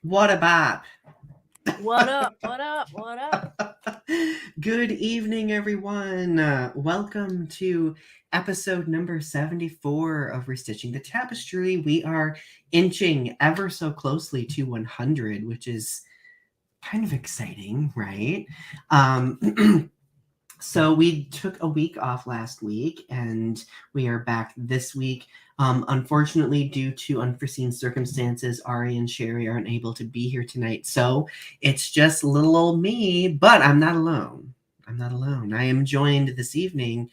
What a bop. What up? What up? What up? Good evening, everyone. Welcome to episode number 74 of Restitching the Tapestry. We are inching ever so closely to 100, which is kind of exciting, right? So we took a week off last week and we are back this week. Unfortunately, due to unforeseen circumstances, Ari and Sherri aren't able to be here tonight. So it's just little old me, but I'm not alone. I'm not alone. I am joined this evening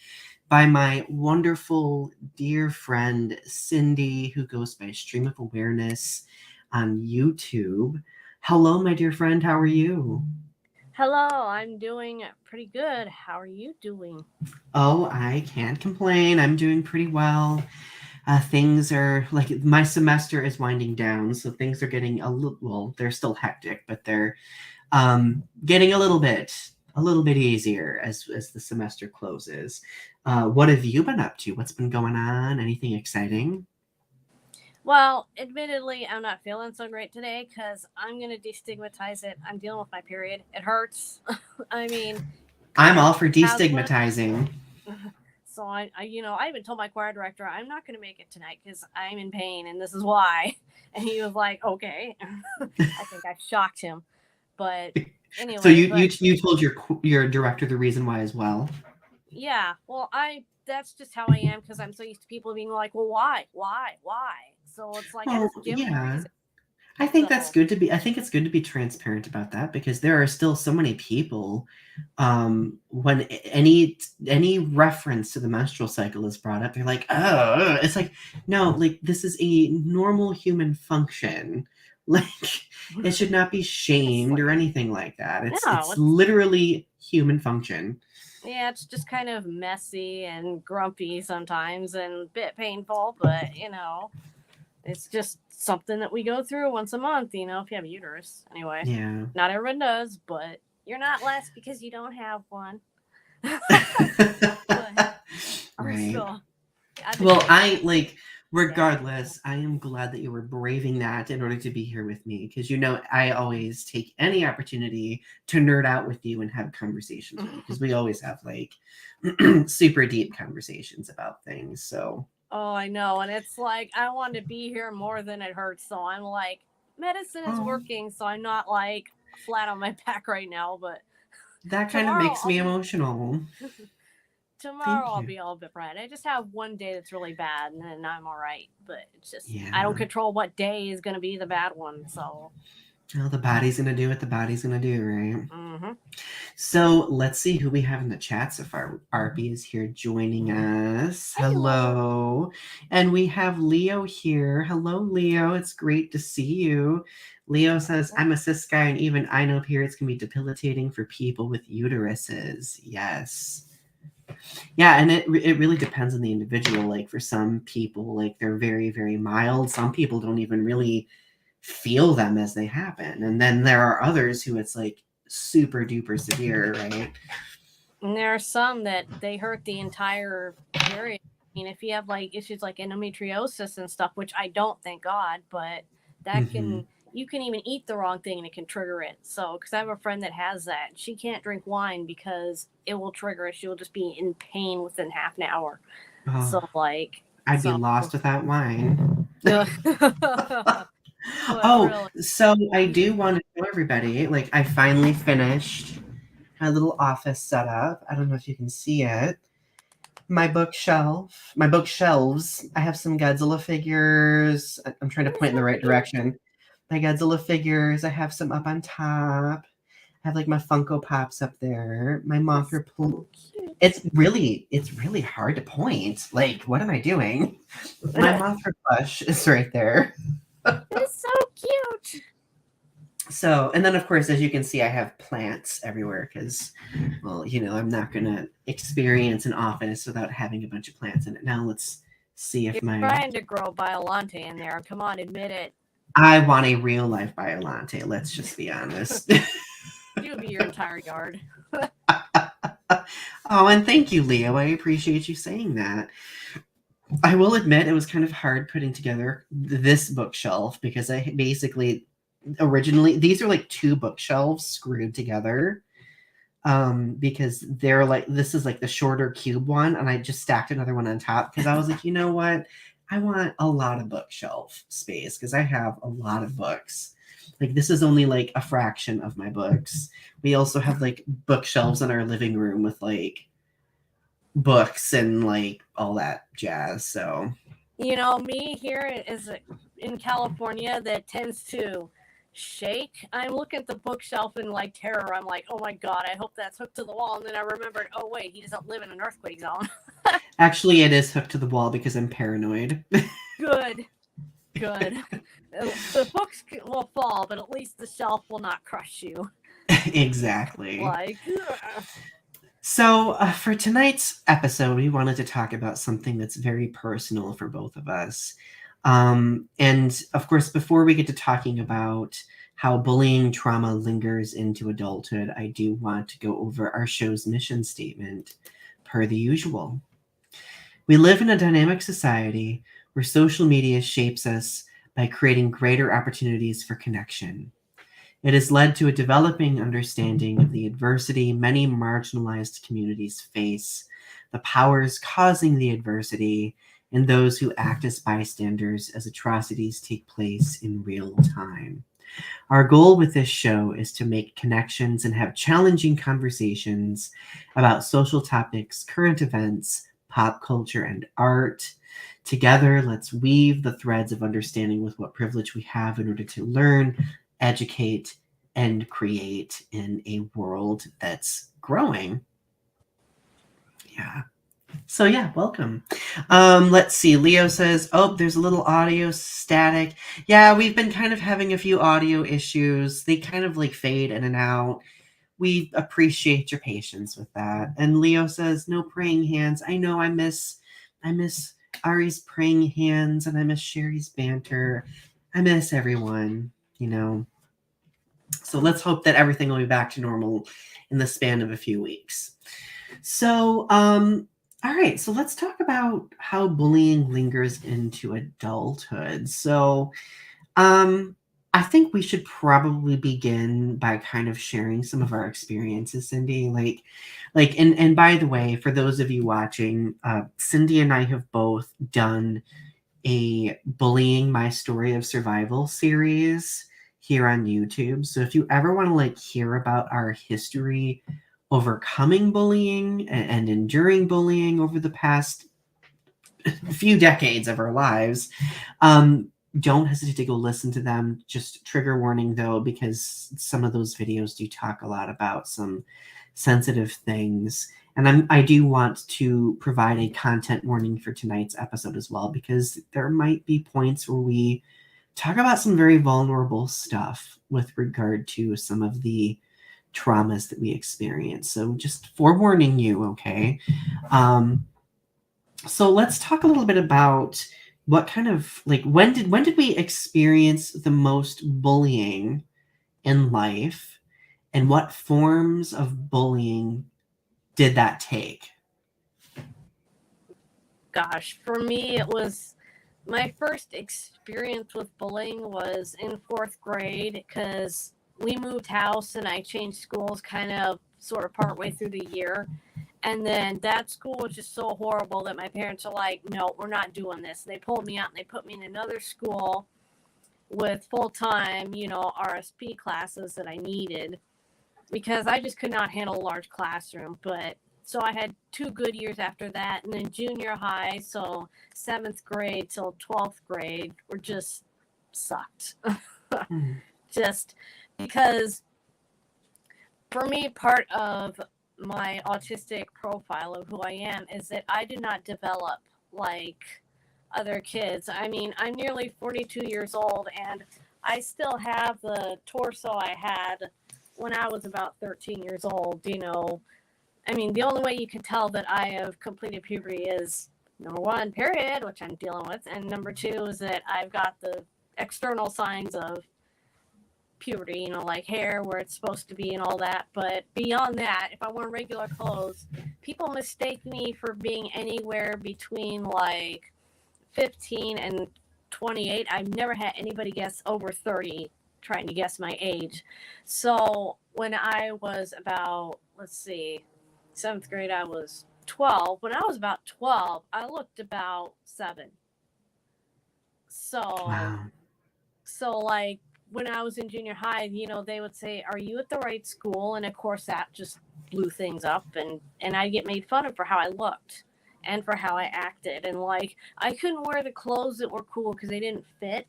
by my wonderful dear friend, Cyndi, who goes by Stream of Awareness on YouTube. Hello, my dear friend. How are you? Hello, I'm doing pretty good. How are you doing? Oh, I can't complain. I'm doing pretty well. Things are like my semester is winding down, so things are getting a little, well, they're still hectic, but they're getting a little bit easier as the semester closes. What have you been up to? What's been going on? Anything exciting? Well, admittedly, I'm not feeling so great today because I'm going to destigmatize it. I'm dealing with my period. It hurts. I mean, I'm God all for has one. destigmatizing. So I even told my choir director I'm not going to make it tonight because I'm in pain and this is why. And he was like, "Okay." I think I shocked him, but So anyway, you told your director the reason why as well. yeah, well, that's just how I am because I'm so used to people being like, "Well, why?" So it's like I Well, just give them a yeah. reason. I think that's So good to be. I think it's good to be transparent about that because there are still so many people. When any reference to the menstrual cycle is brought up, they're like, "Oh," it's like, no, like this is a normal human function. Like it should not be shamed or honestly, anything like that. It's no, it's literally human function. it's just kind of messy and grumpy sometimes and a bit painful, but it's just something that we go through once a month. If you have a uterus, anyway, Yeah. not everyone does, but you're not less because you don't have one. But Right. so I've been Well, dealing with I like yeah. regardless, I am glad that you were braving that in order to be here with me because I always take any opportunity to nerd out with you and have conversations with you because we always have like super deep conversations about things. So, Oh, I know. And it's like, I want to be here more than it hurts. So I'm like, medicine is oh, working. So I'm not like flat on my back right now. But that kind of tomorrow makes I'll me be. emotional. Tomorrow Thank I'll you. be all bit right. I just have one day that's really bad and then I'm all right. But it's just, I don't Yeah. control what day is going to be the bad one. So, Well, the body's gonna do what the body's gonna do, right? mm-hmm. So let's see who we have in the chat so far. Arby is here joining us. Hello. Hello. And we have Leo here. Hello, Leo. It's great to see you. Leo says, I'm a cis guy, and even I know periods can be debilitating for people with uteruses. Yes. Yeah, and it really depends on the individual. Like for some people, like they're very, very mild. Some people don't even really feel them as they happen. And then there are others who it's like super duper severe, right? And there are some that they hurt the entire period. I mean, if you have like issues like endometriosis and stuff, which I don't, thank God, but that Mm-hmm. can, you can even eat the wrong thing and it can trigger it. So, because I have a friend that has that, she can't drink wine because it will trigger it. She will just be in pain within half an hour. Oh, So, like, I'd be so, lost without wine. but Oh, really, so I do want to show everybody, like I finally finished my little office setup. I don't know if you can see it. My bookshelves. I have some Godzilla figures. I'm trying to they're point in the so right cute. direction. My Godzilla figures. I have some up on top. I have like my Funko Pops up there. My That's Mothra. so cute. It's really hard to point. Like, what am I doing? My Mothra plush is right there. That's so cute. So, and then of course, as you can see, I have plants everywhere because, well, I'm not gonna experience an office without having a bunch of plants in it. Now let's see You're if my trying to grow Biolante in there. Come on, admit it. I want a real life Biolante. Let's just be honest. You would be your entire yard. Oh, and thank you, Leo. I appreciate you saying that. I will admit it was kind of hard putting together this bookshelf because I basically originally. These are like two bookshelves screwed together, because they're like, this is like the shorter cube one, and I just stacked another one on top because I was like, you know what? I want a lot of bookshelf space because I have a lot of books. Like this is only like a fraction of my books. We also have like bookshelves in our living room with like books and like all that jazz. So You know, me here is in California that tends to shake. I'm looking at the bookshelf in like terror. I'm like, oh my God, I hope that's hooked to the wall. And then I rememred, oh wait, he doesn't live in an earthquake zone. actually, it is hooked to the wall because I'm paranoid. Good. The books will fall, but at least the shelf will not crush you. Exactly. Like, So, for tonight's episode, we wanted to talk about something that's very personal for both of us. And of course, before we get to talking about how bullying trauma lingers into adulthood, I do want to go over our show's mission statement, per the usual. We live in a dynamic society where social media shapes us by creating greater opportunities for connection. It has led to a developing understanding of the adversity many marginalized communities face, the powers causing the adversity, and those who act as bystanders as atrocities take place in real time. Our goal with this show is to make connections and have challenging conversations about social topics, current events, pop culture, and art. Together, let's weave the threads of understanding with what privilege we have in order to learn, educate, and create in a world that's growing. Yeah. So yeah, welcome. Let's see. Leo says, oh, there's a little audio static. Yeah, we've been kind of having a few audio issues. They kind of like fade in and out. We appreciate your patience with that. And Leo says, no praying hands. I know I miss Ari's praying hands, and I miss Sherri's banter. I miss everyone, you know. So let's hope that everything will be back to normal in the span of a few weeks. So, all right, so let's talk about how bullying lingers into adulthood. So, I think we should probably begin by kind of sharing some of our experiences, Cyndi. And by the way, for those of you watching, Cyndi and I have both done a Bullying My Story of Survival series here on YouTube. So if you ever want to like hear about our history overcoming bullying and enduring bullying over the past few decades of our lives, don't hesitate to go listen to them. Just trigger warning though, because some of those videos do talk a lot about some sensitive things. And I do want to provide a content warning for tonight's episode as well, because there might be points where we talk about some very vulnerable stuff with regard to some of the traumas that we experience. So just forewarning you, okay? So let's talk a little bit about what kind of like when did we experience the most bullying in life, and what forms of bullying did that take? gosh, for me, it was my first experience with bullying was in fourth grade because we moved house and I changed schools kind of sort of partway through the year. And then that school was just so horrible that my parents are like, no, we're not doing this. They pulled me out and they put me in another school with full-time, RSP classes that I needed because I just could not handle a large classroom. But so I had 2 good years after that. And then junior high, so 7th grade till 12th grade were just sucked. Just because for me, part of my autistic profile of who I am is that I did not develop like other kids. I mean, I'm nearly 42 years old and I still have the torso I had when I was about 13 years old. I mean, the only way you can tell that I have completed puberty is number 1, period, which I'm dealing with, and number 2 is that I've got the external signs of puberty, like hair where it's supposed to be and all that. But beyond that, if I wear regular clothes, people mistake me for being anywhere between like 15 and 28. I've never had anybody guess over 30 trying to guess my age. So when I was about, let's see, 7th grade, I was 12. When I was about 12, I looked about 7. Wow. So like when I was in junior high, they would say, "Are you at the right school?" And of course that just blew things up, and I'd get made fun of for how I looked and for how I acted. And like I couldn't wear the clothes that were cool because they didn't fit.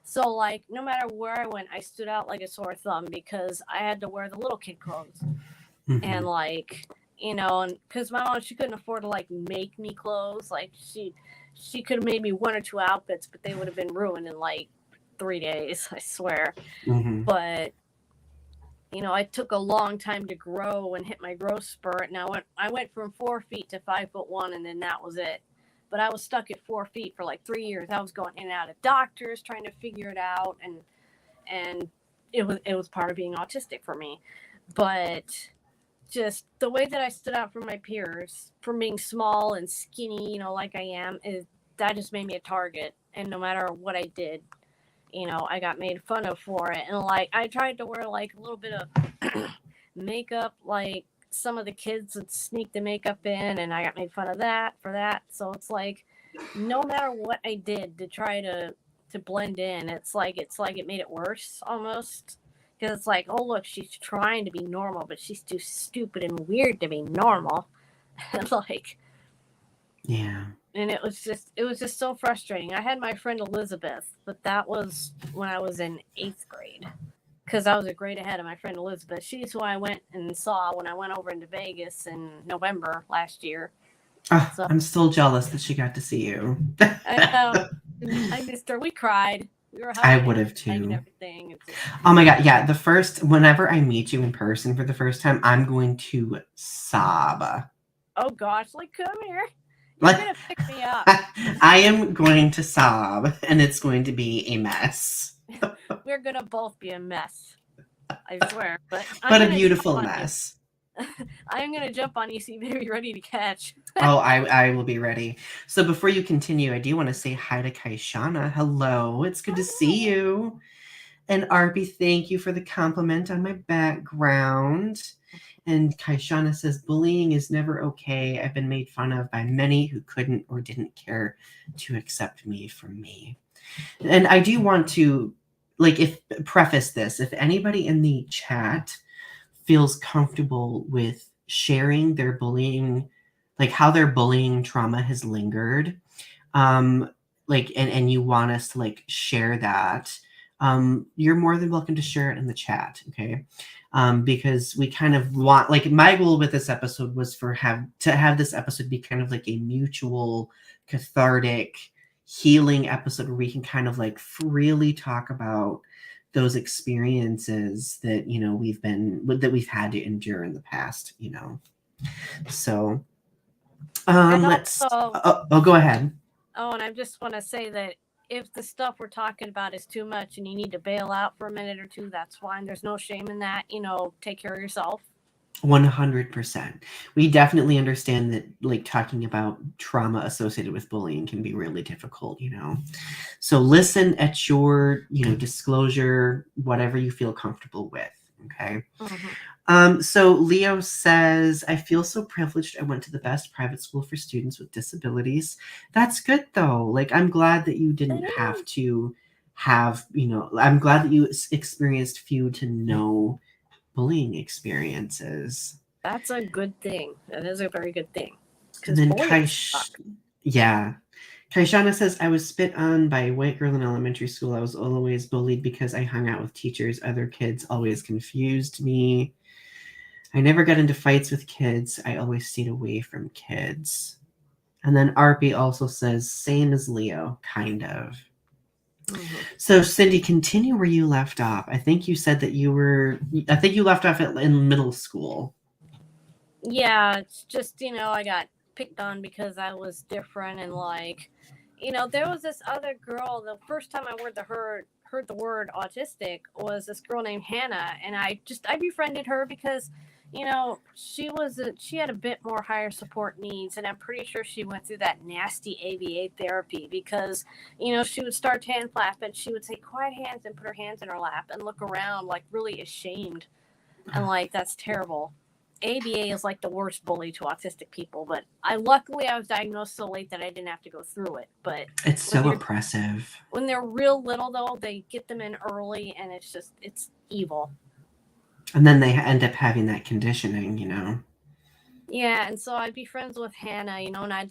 So like no matter where I went, I stood out like a sore thumb because I had to wear the little kid clothes. Mm-hmm. And like, and because my mom, she couldn't afford to like make me clothes. Like she could have made me 1 or 2 outfits, but they would have been ruined in like 3 days, I swear. Mm-hmm. But I took a long time to grow and hit my growth spurt, and I went from 4 feet to 5'1", and then that was it. But I was stuck at 4 feet for like 3 years. I was going in and out of doctors trying to figure it out, and it was part of being autistic for me. But just the way that I stood out from my peers, from being small and skinny, like I am, that just made me a target. And no matter what I did, I got made fun of for it. And like I tried to wear like a little bit of makeup, like some of the kids would sneak the makeup in, and I got made fun of for that. So it's like no matter what I did to try to blend in, it's like it made it worse almost. Because it's like, oh, look, she's trying to be normal, but she's too stupid and weird to be normal. And like, yeah. And it was just so frustrating. I had my friend Elizabeth, but that was when I was in 8th grade. Because I was a grade ahead of my friend Elizabeth. She's who I went and saw when I went over into Vegas in November last year. Oh, so, I'm still jealous that she got to see you. I know. I missed her. We cried. I would have too. Oh my God. Yeah. Whenever I meet you in person for the first time, I'm going to sob. Oh gosh. Like, come here. You're going to pick me up. I am going to sob, and it's going to be a mess. We're going to both be a mess. I swear. But a beautiful mess. I'm going to jump on you so you may be ready to catch. Oh, I will be ready. So before you continue, I do want to say hi to Kaishana. Hello. It's good to see you. And Arby, thank you for the compliment on my background. And Kaishana says, bullying is never okay. I've been made fun of by many who couldn't or didn't care to accept me for me. And I do want to preface this. If anybody in the chat feels comfortable with sharing their bullying, like how their bullying trauma has lingered, and you want us to like share that, you're more than welcome to share it in the chat. Okay. Because we kind of want, like, my goal with this episode was to have this episode be kind of like a mutual cathartic healing episode where we can kind of like freely talk about those experiences that, we've had to endure in the past, So, go ahead. Oh, and I just want to say that if the stuff we're talking about is too much and you need to bail out for a minute or two, that's fine. There's no shame in that. Take care of yourself. 100%. We definitely understand that, like, talking about trauma associated with bullying can be really difficult, So listen at your, disclosure, whatever you feel comfortable with. Okay. Mm-hmm. So Leo says, I feel so privileged. I went to the best private school for students with disabilities. That's good though. Like, I'm glad that you didn't have to have, I'm glad that you experienced few to no bullying experiences. That's a good thing. That is a very good thing. And then Kaishana says, I was spit on by a white girl in elementary school. I was always bullied because I hung out with teachers. Other kids always confused me. I never got into fights with kids. I always stayed away from kids. And then Arpy also says, same as Leo, kind of. Mm-hmm. So Cyndi, continue where you left off. I think you said that you left off in middle school. Yeah, it's just, I got picked on because I was different, and like, there was this other girl. The first time I heard the word autistic was this girl named Hannah, and I befriended her because, she had a bit more higher support needs, and I'm pretty sure she went through that nasty ABA therapy because, she would start hand flap and she would say quiet hands and put her hands in her lap and look around like really ashamed and like that's terrible. ABA is like the worst bully to autistic people, but luckily I was diagnosed so late that I didn't have to go through it. But it's so oppressive. When they're real little though, they get them in early and it's evil. And then they end up having that conditioning, Yeah, and so I'd be friends with Hannah, and I'd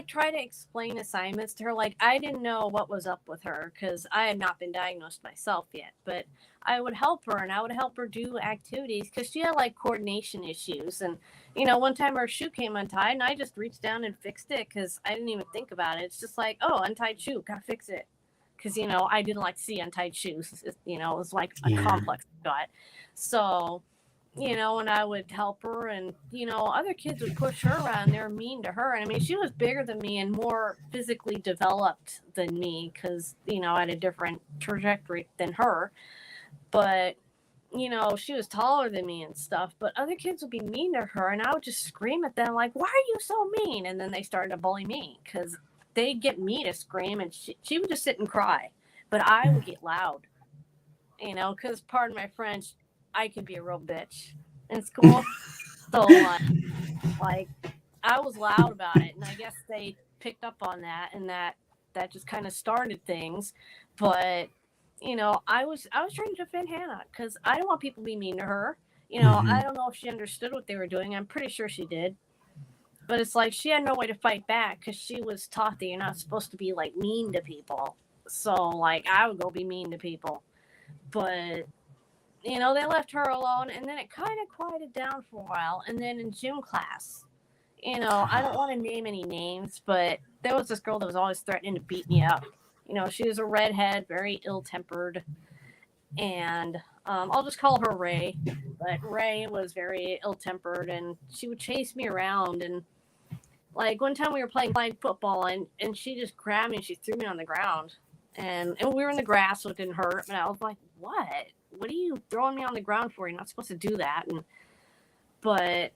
try to explain assignments to her. Like I didn't know what was up with her because I had not been diagnosed myself yet, but I would help her and I would help her do activities because she had like coordination issues. And one time her shoe came untied and I just reached down and fixed it because I didn't even think about it. It's just like, oh, untied shoe, gotta fix it. Because I didn't like to see untied shoes. It was like a complex got. So. And I would help her and, other kids would push her around. They were mean to her. And I mean, she was bigger than me and more physically developed than me because, I had a different trajectory than her. But, she was taller than me and stuff. But other kids would be mean to her and I would just scream at them like, why are you so mean? And then they started to bully me because they'd get me to scream and she would just sit and cry. But I would get loud, because pardon my French, I could be a real bitch in school. So like I was loud about it and I guess they picked up on that and that just kind of started things. But I was trying to defend Hannah because I don't want people to be mean to her. I don't know if she understood what they were doing. I'm pretty sure she did. But it's like she had no way to fight back because she was taught that you're not supposed to be like mean to people. So like I would go be mean to people. But they left her alone, and then it kind of quieted down for a while. And then in gym class, I don't want to name any names, but there was this girl that was always threatening to beat me up. She was a redhead, very ill-tempered, and I'll just call her Ray. But Ray was very ill-tempered, and she would chase me around. And like one time we were playing blind football, and she just grabbed me and she threw me on the ground. And we were in the grass, so it didn't hurt. And I was like, what? What are you throwing me on the ground for? You're not supposed to do that. But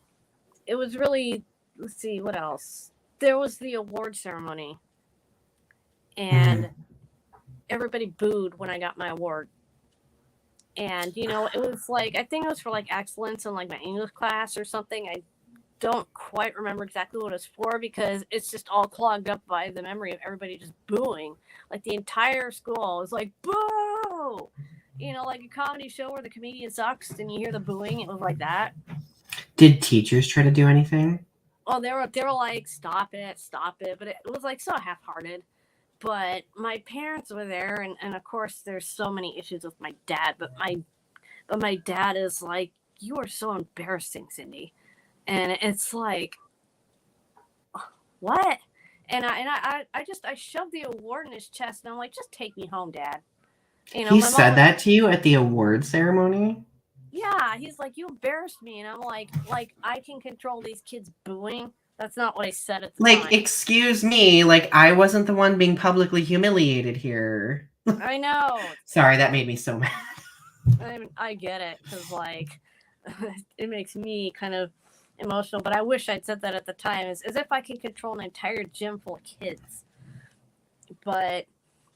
it was really, let's see, what else? There was the award ceremony. And everybody booed when I got my award. And, it was like, I think it was for like excellence in like my English class or something. I don't quite remember exactly what it was for because it's just all clogged up by the memory of everybody just booing. Like the entire school was like, boo! Like a comedy show where the comedian sucks and you hear the booing. It was like that. Did teachers try to do anything? Oh, they were like, stop it. But it was like so half-hearted. But my parents were there. And of course, there's so many issues with my dad. But my dad is like, you are so embarrassing, Cyndi. And it's like, what? And I shoved the award in his chest. And I'm like, just take me home, Dad. He said that to you at the award ceremony? Yeah, he's like, you embarrassed me. And I'm like I can control these kids booing. That's not what I said at the time. Like, excuse me, like I wasn't the one being publicly humiliated here. I know. Sorry, that made me so mad. I get it, because like it makes me kind of emotional, but I wish I'd said that at the time, as if I can control an entire gym full of kids. But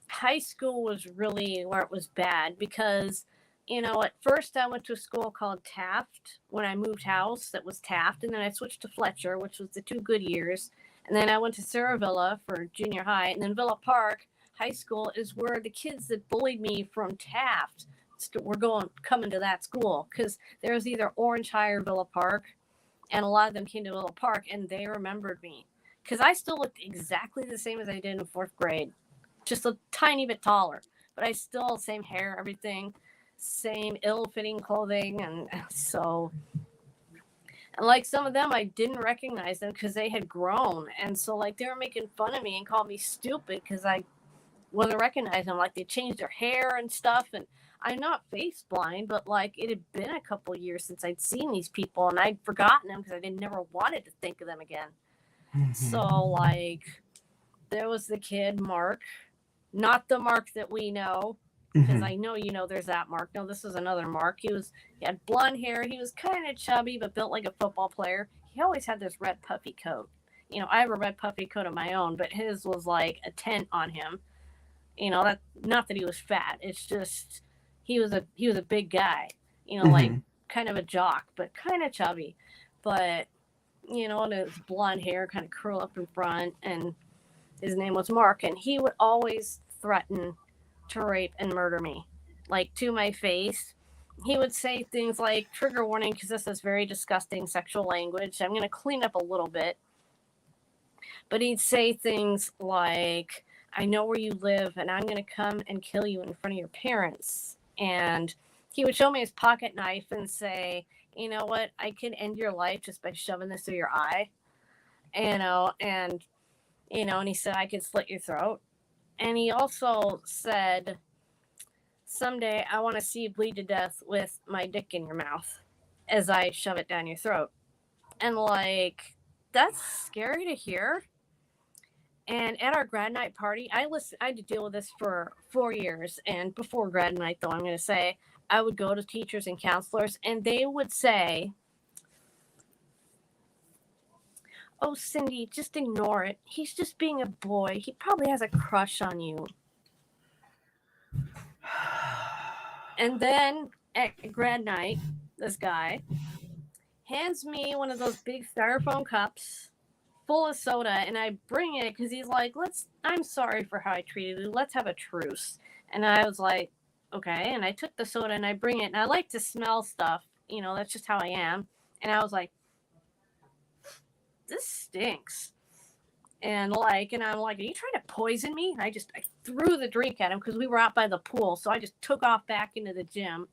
high school was really where it was bad because, at first I went to a school called Taft. When I moved house, that was Taft. And then I switched to Fletcher, which was the 2 good years. And then I went to Sarah Villa for junior high. And then Villa Park High School is where the kids that bullied me from Taft were coming to that school. Because there was either Orange High or Villa Park. And a lot of them came to Villa Park and they remembered me. Because I still looked exactly the same as I did in 4th grade. Just a tiny bit taller. But I still, same hair, everything. Same ill-fitting clothing. And so, and like some of them, I didn't recognize them because they had grown. And so like they were making fun of me and called me stupid because I wasn't recognizing them. Like they changed their hair and stuff. And I'm not face blind, but like it had been a couple years since I'd seen these people and I'd forgotten them because I never wanted to think of them again. So like there was the kid Mark, not the Mark that we know, Because I know there's that Mark. No, this is another Mark. He had blonde hair. He was kind of chubby, but built like a football player. He always had this red puffy coat. I have a red puffy coat of my own, but his was like a tent on him. That not that he was fat. It's just he was a big guy. Like kind of a jock, but kind of chubby. But and his blonde hair kind of curl up in front, and his name was Mark, and he would always threaten to rape and murder me, like to my face. He would say things like, trigger warning, because this is very disgusting sexual language. I'm going to clean up a little bit. But he'd say things like, I know where you live, and I'm going to come and kill you in front of your parents. And he would show me his pocket knife and say, you know what, I can end your life just by shoving this through your eye. And he said, I could slit your throat. And he also said, someday I want to see you bleed to death with my dick in your mouth as I shove it down your throat. And like, that's scary to hear. And at our grad night party, I had to deal with this for 4 years. And before grad night, though, I'm going to say, I would go to teachers and counselors, and they would say, oh, Cyndi, just ignore it. He's just being a boy. He probably has a crush on you. And then at grad night, this guy hands me one of those big styrofoam cups full of soda, and I bring it because he's like, I'm sorry for how I treated you. Let's have a truce. And I was like, okay. And I took the soda and I bring it, and I like to smell stuff. That's just how I am. And I was like, this stinks. And I'm like, are you trying to poison me? And I threw the drink at him because we were out by the pool. So I just took off back into the gym.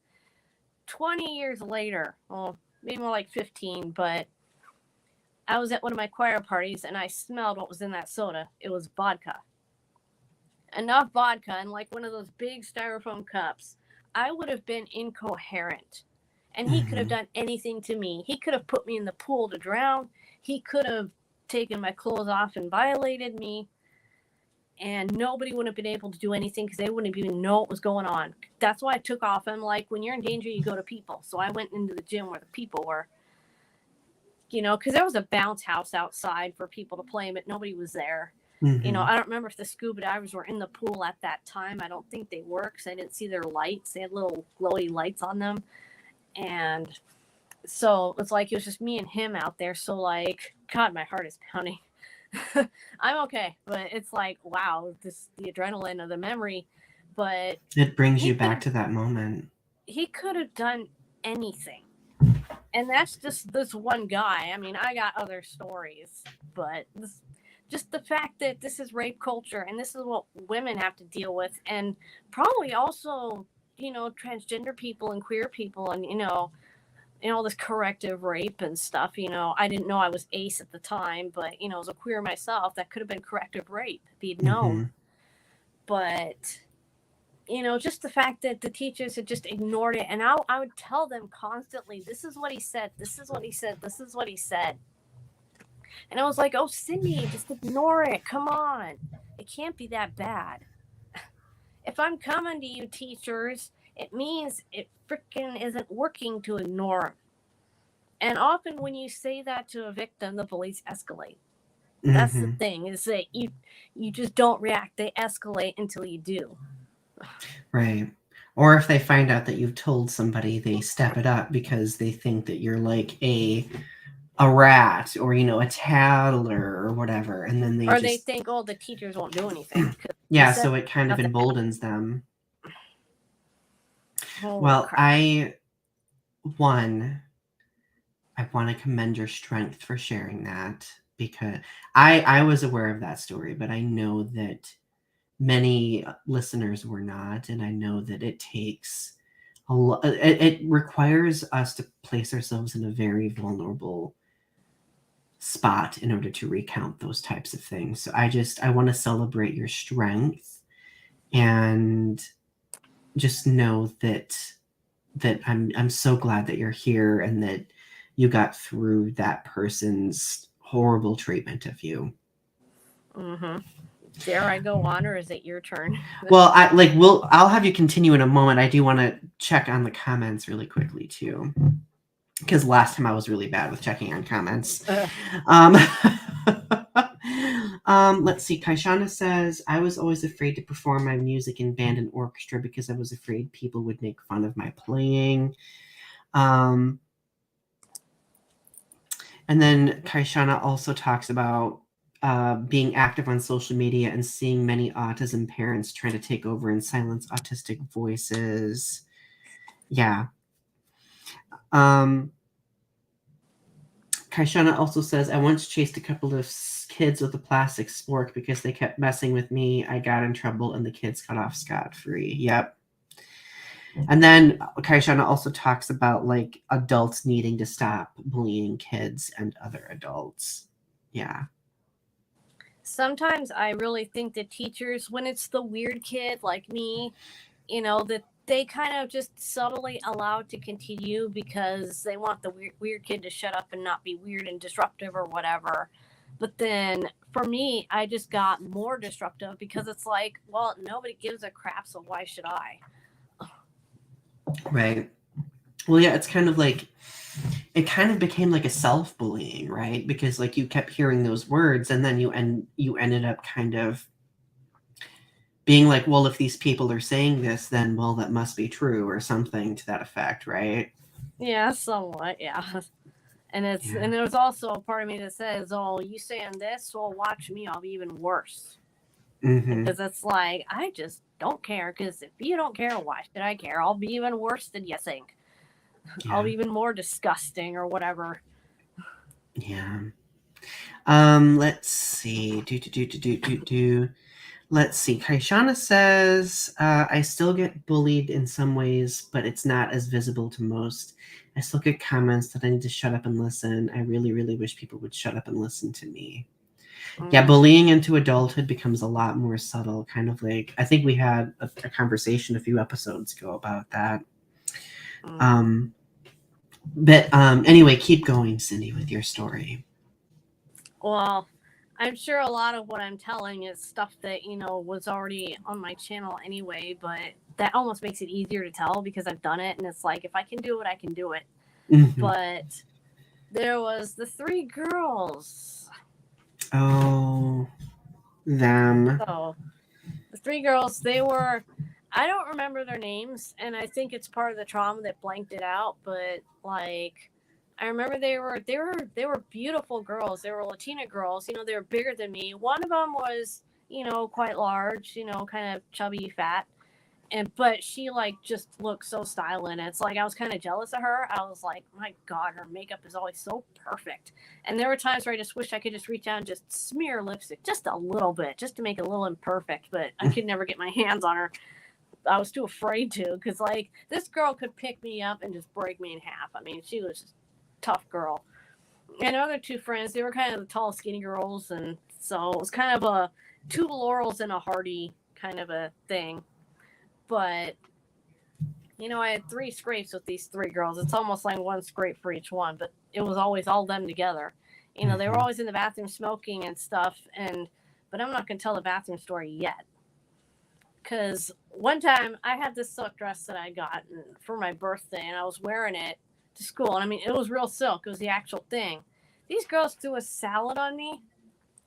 20 years later, well, maybe more like 15, but I was at one of my choir parties and I smelled what was in that soda. It was vodka. Enough vodka in like one of those big styrofoam cups. I would have been incoherent. And he could have done anything to me. He could have put me in the pool to drown. He could have taken my clothes off and violated me. And nobody would have been able to do anything because they wouldn't even know what was going on. That's why I took off. I'm like, when you're in danger, you go to people. So I went into the gym where the people were. Because there was a bounce house outside for people to play, but nobody was there. I don't remember if the scuba divers were in the pool at that time. I don't think they were because I didn't see their lights. They had little glowy lights on them. And so it's like it was just me and him out there. So like, God, my heart is pounding. I'm okay, but it's like, wow, the adrenaline of the memory. But it brings you back to that moment. He could have done anything. And that's just this one guy. I mean, I got other stories, but just the fact that this is rape culture and this is what women have to deal with, and probably also, transgender people and queer people, and all this corrective rape and stuff. I didn't know I was ace at the time, but as a queer myself, that could have been corrective rape if he'd known. But just the fact that the teachers had just ignored it. And I would tell them constantly, this is what he said. This is what he said. This is what he said. And I was like, oh, Cyndi, just ignore it. Come on. It can't be that bad. If I'm coming to you, teachers, it means it freaking isn't working to ignore them. And often when you say that to a victim, the bullies escalate. That's the thing, is that you just don't react. They escalate until you do. Right. Or if they find out that you've told somebody, they step it up because they think that you're like a rat or, a tattler or whatever. And then they think, oh, the teachers won't do anything. Yeah, so it kind of emboldens them. Well, crap. I want to commend your strength for sharing that, because I was aware of that story, but I know that many listeners were not, and I know that it takes a lot. It requires us to place ourselves in a very vulnerable spot in order to recount those types of things. So I want to celebrate your strength, and just know that I'm so glad that you're here and that you got through that person's horrible treatment of you. Dare I go on, or is it your turn? Well, I'll have you continue in a moment. I do want to check on the comments really quickly too, because last time I was really bad with checking on comments. Um, let's see. Kaishana says, I was always afraid to perform my music in band and orchestra because I was afraid people would make fun of my playing. And then Kaishana also talks about being active on social media and seeing many autism parents trying to take over and silence autistic voices. Yeah. Kaishana also says, I once chased a couple of kids with a plastic spork because they kept messing with me. I got in trouble and the kids got off scot-free. Yep. And then Kaishana also talks about like adults needing to stop bullying kids and other adults. Yeah. Sometimes I really think that teachers, when it's the weird kid like me, that they kind of just subtly allow it to continue because they want the weird kid to shut up and not be weird and disruptive or whatever. But then for me, I just got more disruptive because it's like, well, nobody gives a crap, so why should I? Right. Well, yeah, it's kind of like, it kind of became like a self-bullying, right? Because like you kept hearing those words and then you ended up kind of being like, well, if these people are saying this, then, well, that must be true or something to that effect, right? Yeah, somewhat, yeah. And and there's also a part of me that says, oh, you saying this, well, watch me, I'll be even worse. Mm-hmm. Because it's like, I just don't care, because if you don't care, why should I care? I'll be even worse than you think. Yeah. I'll be even more disgusting or whatever. Yeah. Let's see. Let's see. Kaishana says, I still get bullied in some ways, but it's not as visible to most. I still get comments that I need to shut up and listen. I really, really wish people would shut up and listen to me. Yeah, bullying into adulthood becomes a lot more subtle. Kind of like, I think we had a conversation a few episodes ago about that. But anyway, keep going, Cyndi, with your story. Well, I'm sure a lot of what I'm telling is stuff that, was already on my channel anyway, but that almost makes it easier to tell because I've done it. And it's like, if I can do it, I can do it. Mm-hmm. But there was the 3 girls. Oh, them. So the 3 girls, I don't remember their names. And I think it's part of the trauma that blanked it out. But like, I remember they were beautiful girls. They were Latina girls. They were bigger than me. One of them was, quite large, kind of chubby, fat. But she like just looked so styling. It's like I was kind of jealous of her. I was like, my God, her makeup is always so perfect. And there were times where I just wished I could just reach out and just smear lipstick just a little bit, just to make it a little imperfect. But I could never get my hands on her. I was too afraid to, because like this girl could pick me up and just break me in half. I mean, she was just tough girl. And other 2 friends, they were kind of the tall, skinny girls, and so it was kind of a 2 Laurels and a Hardy kind of a thing. But I had 3 scrapes with these 3 girls. It's almost like 1 scrape for each one, but it was always all them together. They were always in the bathroom smoking and stuff. But I'm not gonna tell the bathroom story yet, because one time I had this silk dress that I got for my birthday, and I was wearing it to school. And I mean, it was real silk. It was the actual thing. These girls threw a salad on me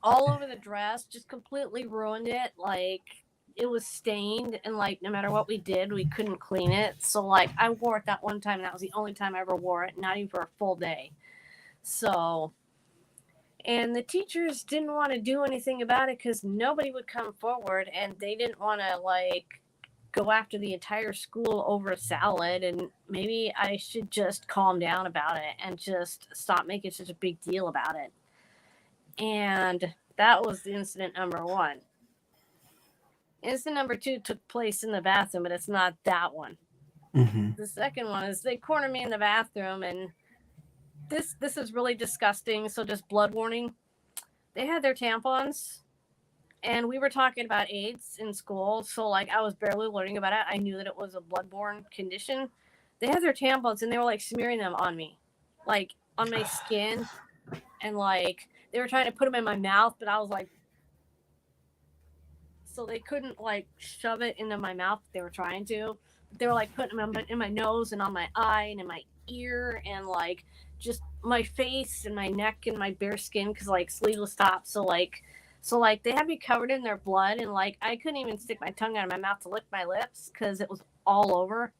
all over the dress, just completely ruined it. Like, it was stained, and like no matter what we did, we couldn't clean it. So like I wore it that one time, and that was the only time I ever wore it, not even for a full day. So, and the teachers didn't want to do anything about it because nobody would come forward, and they didn't want to like go after the entire school over a salad. And maybe I should just calm down about it and just stop making such a big deal about it. And that was the incident number 1. Incident number 2 took place in the bathroom, but it's not that one. Mm-hmm. The second one is they cornered me in the bathroom, and this is really disgusting. So just blood warning. They had their tampons, and we were talking about AIDS in school. So like I was barely learning about it. I knew that it was a bloodborne condition. They had their tampons, and they were like smearing them on me, like on my skin, and like they were trying to put them in my mouth, but I was like, so they couldn't like shove it into my mouth if they were trying to. They were like putting them in my nose and on my eye and in my ear and like just my face and my neck and my bare skin because like sleeveless tops. So they had me covered in their blood and like I couldn't even stick my tongue out of my mouth to lick my lips because it was all over.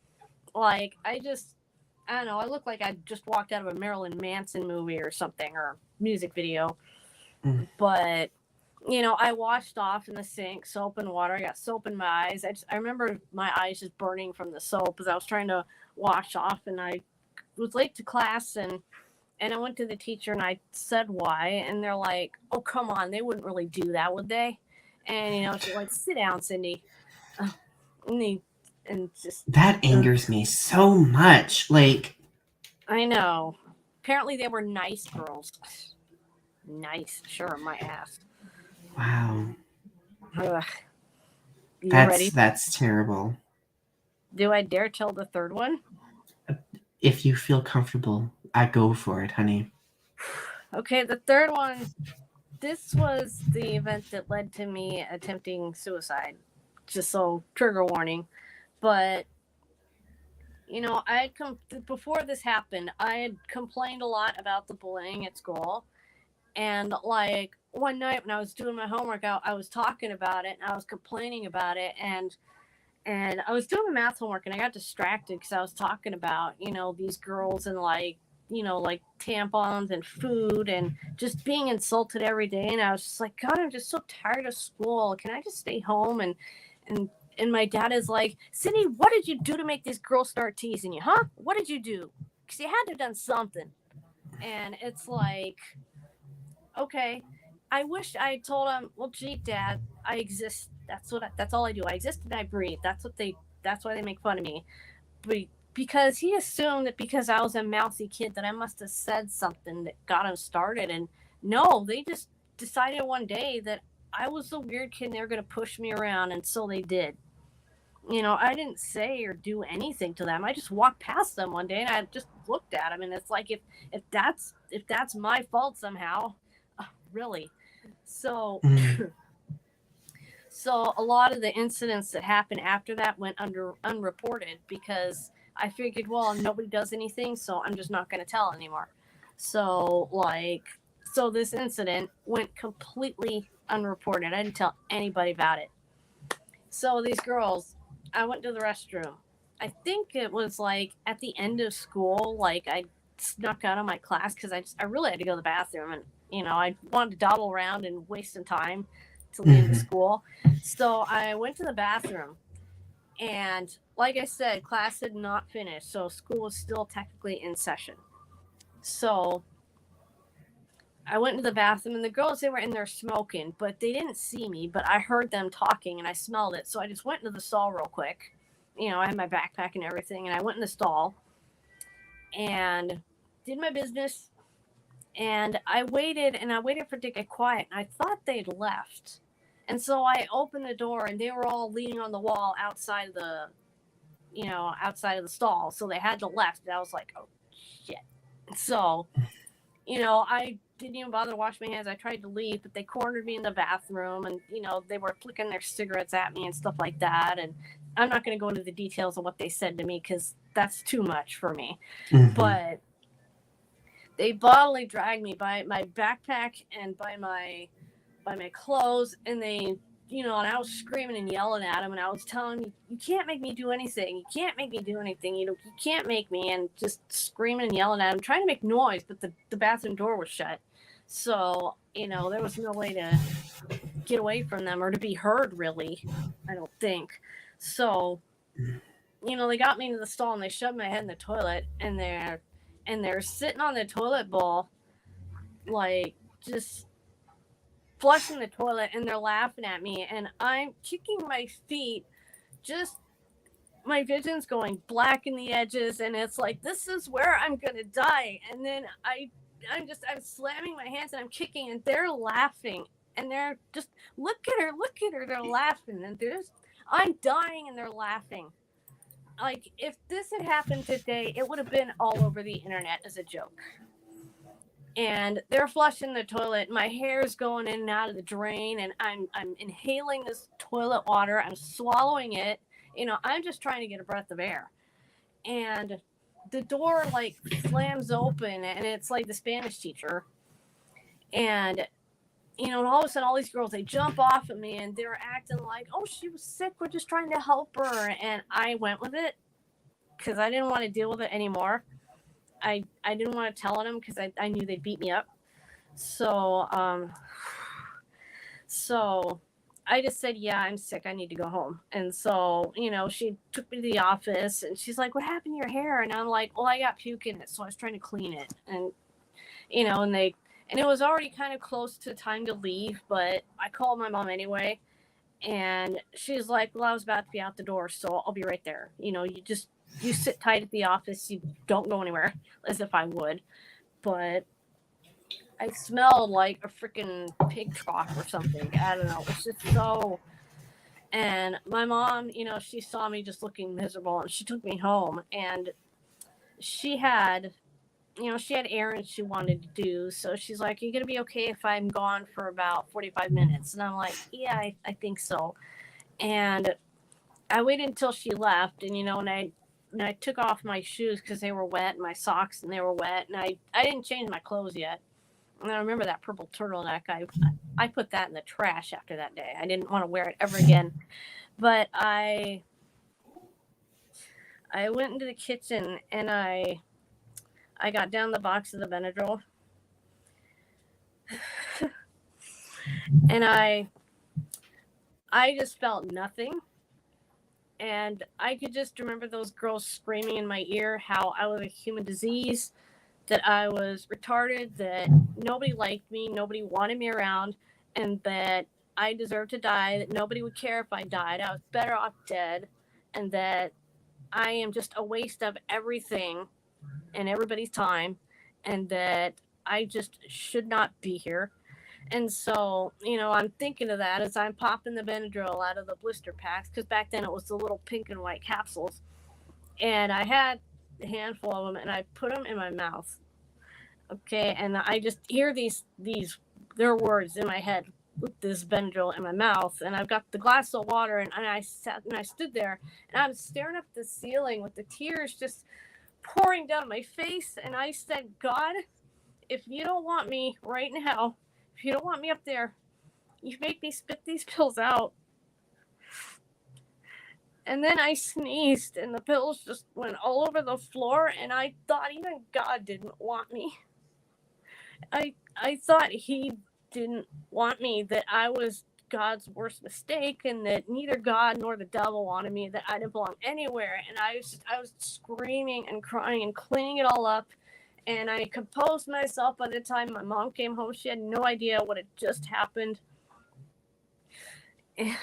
Like I don't know. I looked like I just walked out of a Marilyn Manson movie or something or music video. Mm. But I washed off in the sink, soap and water. I got soap in my eyes. I remember my eyes just burning from the soap as I was trying to wash off, and I was late to class, and I went to the teacher and I said why, and they're like, "Oh, come on, they wouldn't really do that, would they?" And she's like, "Sit down, Cyndi." And just That angers me so much. Like, I know. Apparently, they were nice girls. Nice, sure, my ass. wow. Ugh. You ready? That's terrible. Do I dare tell the third one? If you feel comfortable, I go for it, honey. Okay, the third one. This was the event that led to me attempting suicide. Just so trigger warning. But I had before this happened, I had complained a lot about the bullying at school. And like one night when I was doing my homework, I was talking about it and I was complaining about it. And I was doing the math homework and I got distracted because I was talking about, these girls and like tampons and food and just being insulted every day. And I was just like, God, I'm just so tired of school. Can I just stay home? And my dad is like, Cyndi, what did you do to make these girls start teasing you? Huh? What did you do? Because you had to have done something. And it's like, okay, I wish I told him, well, gee, Dad, I exist. That's all I do. I exist and I breathe. That's why they make fun of me. But because he assumed that because I was a mouthy kid that I must have said something that got him started. And no, they just decided one day that I was the weird kid and they were going to push me around. And so they did. I didn't say or do anything to them. I just walked past them one day and I just looked at them. And it's like, if that's my fault somehow, really. So so a lot of the incidents that happened after that went unreported because I figured, well, nobody does anything, so I'm just not going to tell anymore. So this incident went completely unreported. I didn't tell anybody about it. So these girls, I went to the restroom. I think it was like at the end of school, like I snuck out of my class because I really had to go to the bathroom and I wanted to dawdle around and waste some time till the end of school. So I went to the bathroom and like I said, class had not finished. So school was still technically in session. So I went to the bathroom and the girls, they were in there smoking, but they didn't see me, but I heard them talking and I smelled it. So I just went into the stall real quick. I had my backpack and everything and I went in the stall and did my business. And I waited for it to get quiet. And I thought they'd left. And so I opened the door and they were all leaning on the wall outside of the stall. So they had to left. And I was like, oh, shit. So, I didn't even bother to wash my hands. I tried to leave, but they cornered me in the bathroom and, they were flicking their cigarettes at me and stuff like that. And I'm not going to go into the details of what they said to me because that's too much for me. But they bodily dragged me by my backpack and by my clothes, and they, and I was screaming and yelling at them, and I was telling them, you can't make me do anything. You can't make me do anything. You can't make me, and just screaming and yelling at them, trying to make noise, but the bathroom door was shut. So, there was no way to get away from them or to be heard, really, I don't think. So, they got me into the stall and they shoved my head in the toilet, and they're sitting on the toilet bowl, like, just flushing the toilet, and they're laughing at me, and I'm kicking my feet, just, my vision's going black in the edges, and it's like, this is where I'm gonna die, and then I'm slamming my hands, and I'm kicking, and they're laughing, and they're just, look at her, they're laughing, and I'm dying, and they're laughing. Like, if this had happened today, it would have been all over the internet as a joke. and they're flushing the toilet. My hair is going in and out of the drain, and I'm inhaling this toilet water. I'm swallowing it. I'm just trying to get a breath of air. And the door like slams open, and it's like the Spanish teacher. And and all of a sudden, all these girls, they jump off of me, and they're acting like, oh, she was sick. We're just trying to help her. And I went with it because I didn't want to deal with it anymore. I didn't want to tell them because I knew they'd beat me up. So I just said, yeah, I'm sick. I need to go home. And so, she took me to the office, and she's like, what happened to your hair? And I'm like, well, I got puke in it, so I was trying to clean it. And, and it was already kind of close to time to leave, but I called my mom anyway. And she's like, well, I was about to be out the door, so I'll be right there. You sit tight at the office. You don't go anywhere, as if I would. But I smelled like a freaking pig trough or something. I don't know. It's just so. And my mom, she saw me just looking miserable, and she took me home. And she had errands she wanted to do. So she's like, are you going to be okay if I'm gone for about 45 minutes? And I'm like, yeah, I think so. And I waited until she left. And, and I took off my shoes because they were wet, and my socks, and they were wet. And I didn't change my clothes yet. And I remember that purple turtleneck. I put that in the trash after that day. I didn't want to wear it ever again. But I went into the kitchen, and I got down the box of the Benadryl. And I just felt nothing. And I could just remember those girls screaming in my ear how I was a human disease, that I was retarded, that nobody liked me, nobody wanted me around, and that I deserved to die, that nobody would care if I died. I was better off dead, and that I am just a waste of everything and everybody's time, and that I just should not be here. And so, I'm thinking of that as I'm popping the Benadryl out of the blister packs, because back then it was the little pink and white capsules. And I had a handful of them, and I put them in my mouth. Okay, and I just hear their words in my head with this Benadryl in my mouth, and I've got the glass of water, and I stood there, and I was staring up at the ceiling with the tears just pouring down my face, and I said, God, if you don't want me right now, if you don't want me up there, you make me spit these pills out. And then I sneezed, and the pills just went all over the floor, and I thought even God didn't want me. I thought he didn't want me, that I was God's worst mistake, and that neither God nor the devil wanted me, that I didn't belong anywhere. And I was screaming and crying and cleaning it all up. And I composed myself. By the time my mom came home, she had no idea what had just happened. And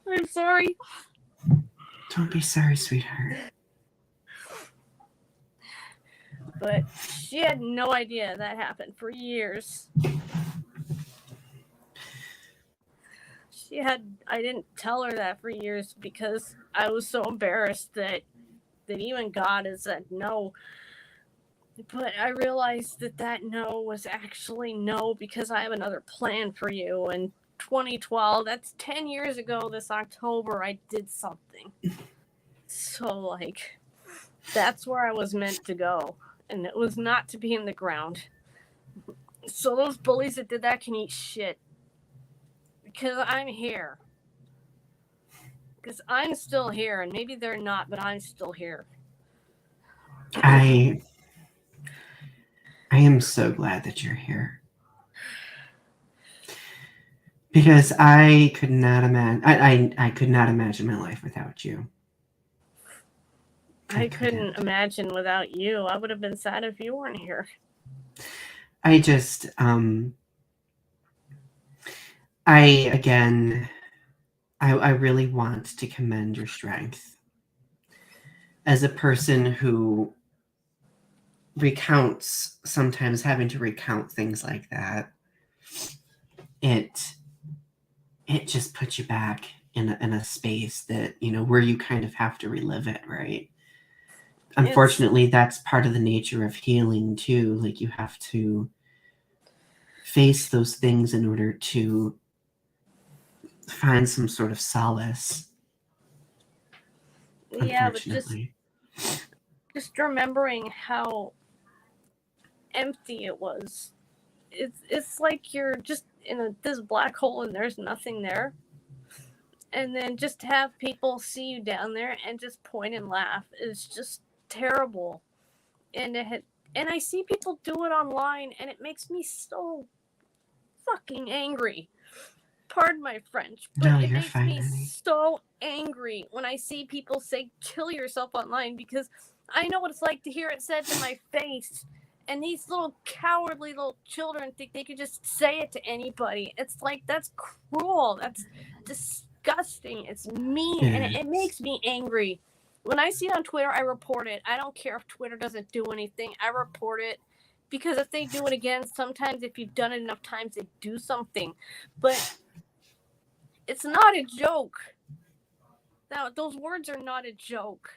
I'm sorry. Don't be sorry, sweetheart. But she had no idea that happened for years. I didn't tell her that for years because I was so embarrassed that even God had said no. But I realized that no was actually no, because I have another plan for you. And 2012, that's 10 years ago this October, I did something. So, that's where I was meant to go. And it was not to be in the ground. So those bullies that did that can eat shit. Because I'm here. Because I'm still here. And maybe they're not, but I'm still here. I am so glad that you're here. Because I could not imagine. I could not imagine my life without you. I couldn't imagine without you. I would have been sad if you weren't here. I just, I really want to commend your strength. As a person who recounts, sometimes having to recount things like that, it just puts you back in a space that, where you kind of have to relive it, right? unfortunately, that's part of the nature of healing too. Like, you have to face those things in order to find some sort of solace. Yeah, but just remembering how empty it was. It's like you're just in this black hole and there's nothing there. And then just to have people see you down there and just point and laugh is just terrible. And I see people do it online, and it makes me so fucking angry. Pardon my French, but No, it you're makes fine, me honey. so angry when I see people say kill yourself online, because I know what it's like to hear it said to my face. And these little cowardly little children think they could just say it to anybody. It's like, that's cruel. That's disgusting. It's mean. And it makes me angry. When I see it on Twitter, I report it. I don't care if Twitter doesn't do anything. I report it. Because if they do it again, sometimes if you've done it enough times, they do something. But it's not a joke. Now, those words are not a joke.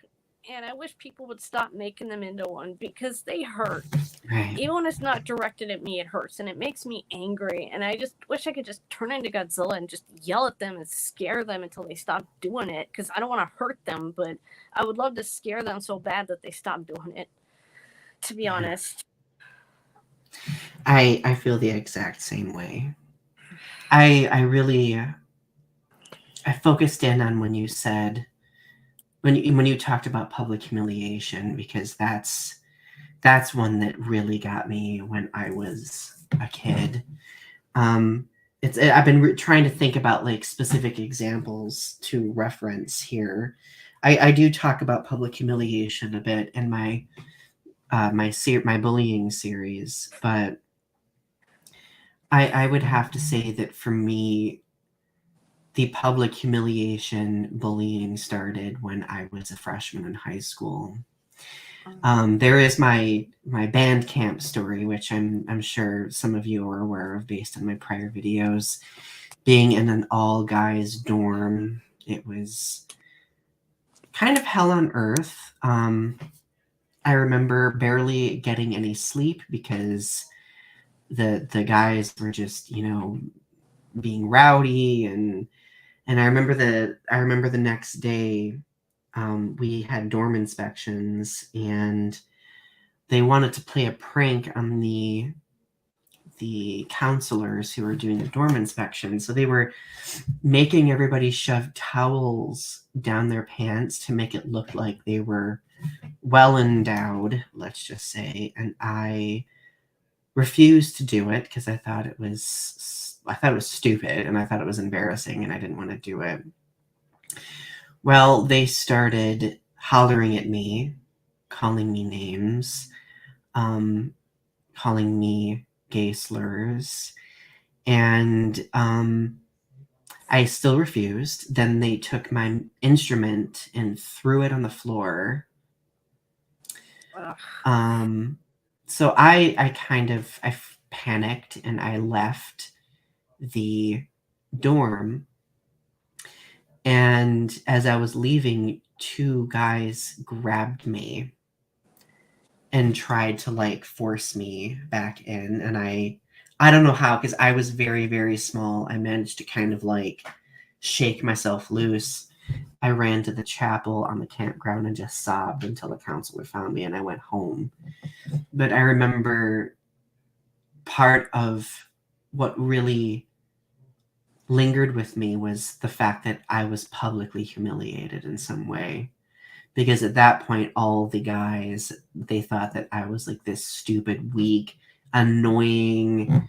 And I wish people would stop making them into one, because they hurt. Right. Even when it's not directed at me, it hurts, and it makes me angry. And I just wish I could just turn into Godzilla and just yell at them and scare them until they stop doing it, because I don't want to hurt them, but I would love to scare them so bad that they stop doing it, to be honest. I feel the exact same way. I really I focused in on when you said, when you talked about public humiliation, because that's one that really got me when I was a kid. I've been trying to think about like specific examples to reference here. I do talk about public humiliation a bit in my my bullying series, but I would have to say that for me, the public humiliation bullying started when I was a freshman in high school. There is my band camp story, which I'm sure some of you are aware of based on my prior videos. Being in an all guys dorm, it was kind of hell on earth. I remember barely getting any sleep because the guys were just, being rowdy, and I remember the next day, we had dorm inspections, and they wanted to play a prank on the counselors who were doing the dorm inspection. So they were making everybody shove towels down their pants to make it look like they were well endowed, let's just say. And I refused to do it because I thought it was stupid, and I thought it was embarrassing, and I didn't want to do it. Well, they started hollering at me, calling me names, calling me gay slurs, and I still refused. Then they took my instrument and threw it on the floor. So I panicked, and I left the dorm. And as I was leaving, two guys grabbed me and tried to like force me back in. And I don't know how, because I was very, very small. I managed to kind of like shake myself loose. I ran to the chapel on the campground and just sobbed until the counselor found me, and I went home. But I remember part of what really lingered with me was the fact that I was publicly humiliated in some way. Because at that point, all the guys, they thought that I was like this stupid, weak, annoying,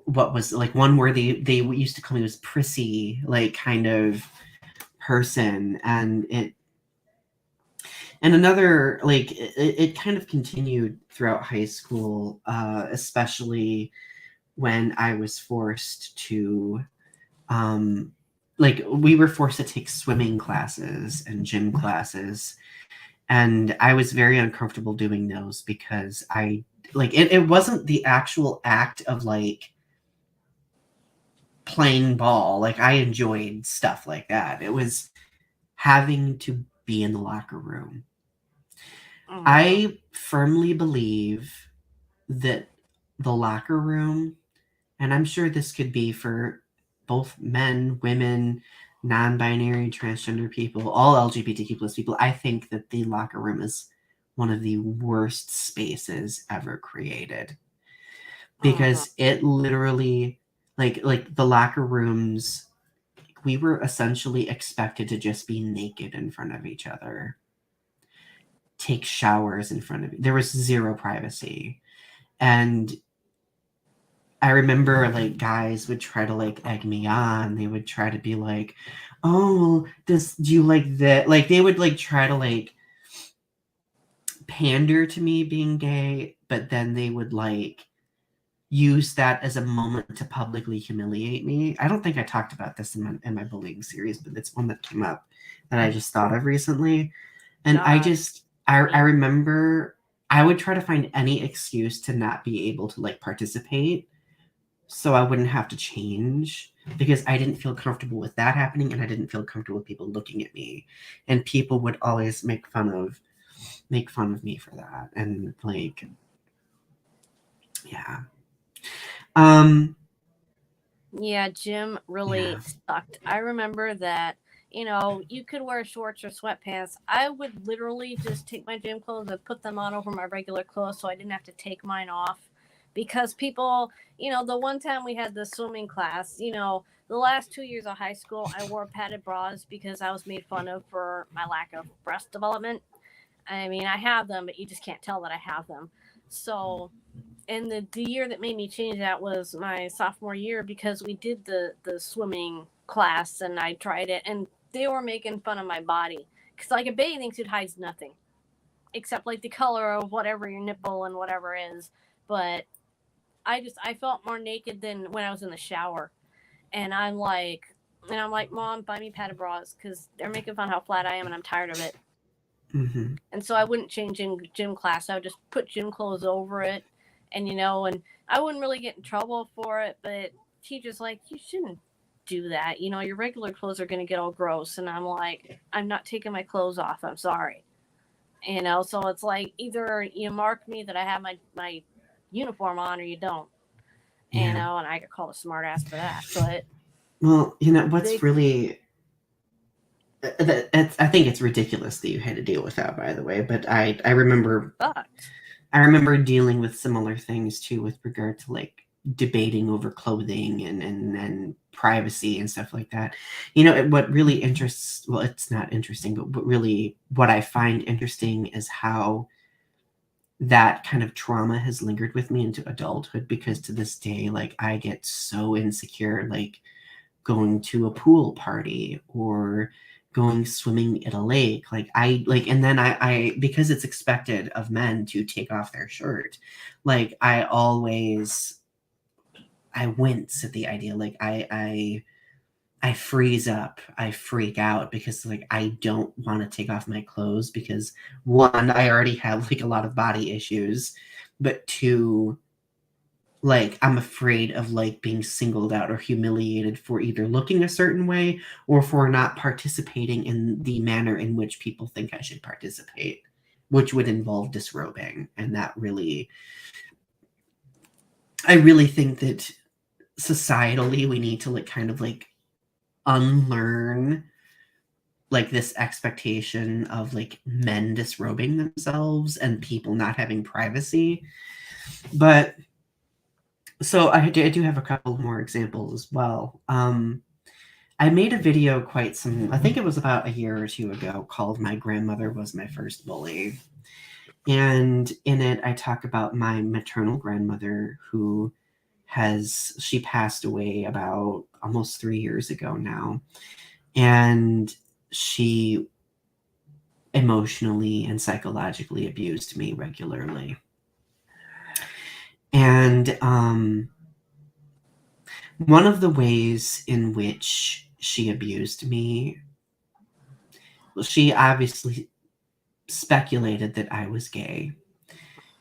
what was like one word they used to call me was prissy, like kind of person. And another, like, it kind of continued throughout high school, especially when I was forced to, we were forced to take swimming classes and gym classes. And I was very uncomfortable doing those because it wasn't the actual act of like playing ball. Like, I enjoyed stuff like that. It was having to be in the locker room. Mhm. I firmly believe that the locker room, and I'm sure this could be for both men, women, non-binary, transgender people, all LGBTQ plus people, I think that the locker room is one of the worst spaces ever created. Because it literally, like the locker rooms, we were essentially expected to just be naked in front of each other, take showers in front of, there was zero privacy. And I remember like guys would try to like egg me on. They would try to be like, "Oh, do you like that?" Like they would like try to like pander to me being gay, but then they would like use that as a moment to publicly humiliate me. I don't think I talked about this in my bullying series, but it's one that came up that I just thought of recently. And I remember I would try to find any excuse to not be able to like participate so I wouldn't have to change, because I didn't feel comfortable with that happening, and I didn't feel comfortable with people looking at me, and people would always make fun of me for that. And like, yeah. Yeah, gym really Yeah. sucked. I remember that, you could wear shorts or sweatpants. I would literally just take my gym clothes and put them on over my regular clothes so I didn't have to take mine off. Because people, the one time we had the swimming class, the last 2 years of high school, I wore padded bras because I was made fun of for my lack of breast development. I mean, I have them, but you just can't tell that I have them. So, and the year that made me change that was my sophomore year, because we did the swimming class and I tried it, and they were making fun of my body because like a bathing suit hides nothing except like the color of whatever your nipple and whatever is. But I felt more naked than when I was in the shower, and I'm like, Mom, buy me padded bras because they're making fun of how flat I am and I'm tired of it. Mm-hmm. And so I wouldn't change in gym class. I would just put gym clothes over it, and I wouldn't really get in trouble for it. But teacher's like, you shouldn't do that. Your regular clothes are going to get all gross. And I'm like, I'm not taking my clothes off. I'm sorry. So it's like either you mark me that I have my uniform on or you don't. Yeah. And I get called a smart ass for that. But Well, what's really, I think it's ridiculous that you had to deal with that, by the way. But I remember sucked. I remember dealing with similar things too, with regard to like debating over clothing and privacy and stuff like that. What really interests, well, it's not interesting, but what I find interesting is how that kind of trauma has lingered with me into adulthood, because to this day, like I get so insecure, like going to a pool party or going swimming at a lake. Like and then I because it's expected of men to take off their shirt, like I wince at the idea. Like I freeze up, I freak out, because like I don't want to take off my clothes, because one, I already have like a lot of body issues, but two, like I'm afraid of like being singled out or humiliated for either looking a certain way or for not participating in the manner in which people think I should participate, which would involve disrobing. And I really think that societally we need to like kind of like unlearn like this expectation of like men disrobing themselves and people not having privacy. But so I do have a couple more examples as well. I made a video I think it was about a year or two ago, called "My Grandmother Was My First Bully." And in it, I talk about my maternal grandmother, she passed away about almost 3 years ago now. And she emotionally and psychologically abused me regularly. And one of the ways in which she abused me, well, she obviously speculated that I was gay,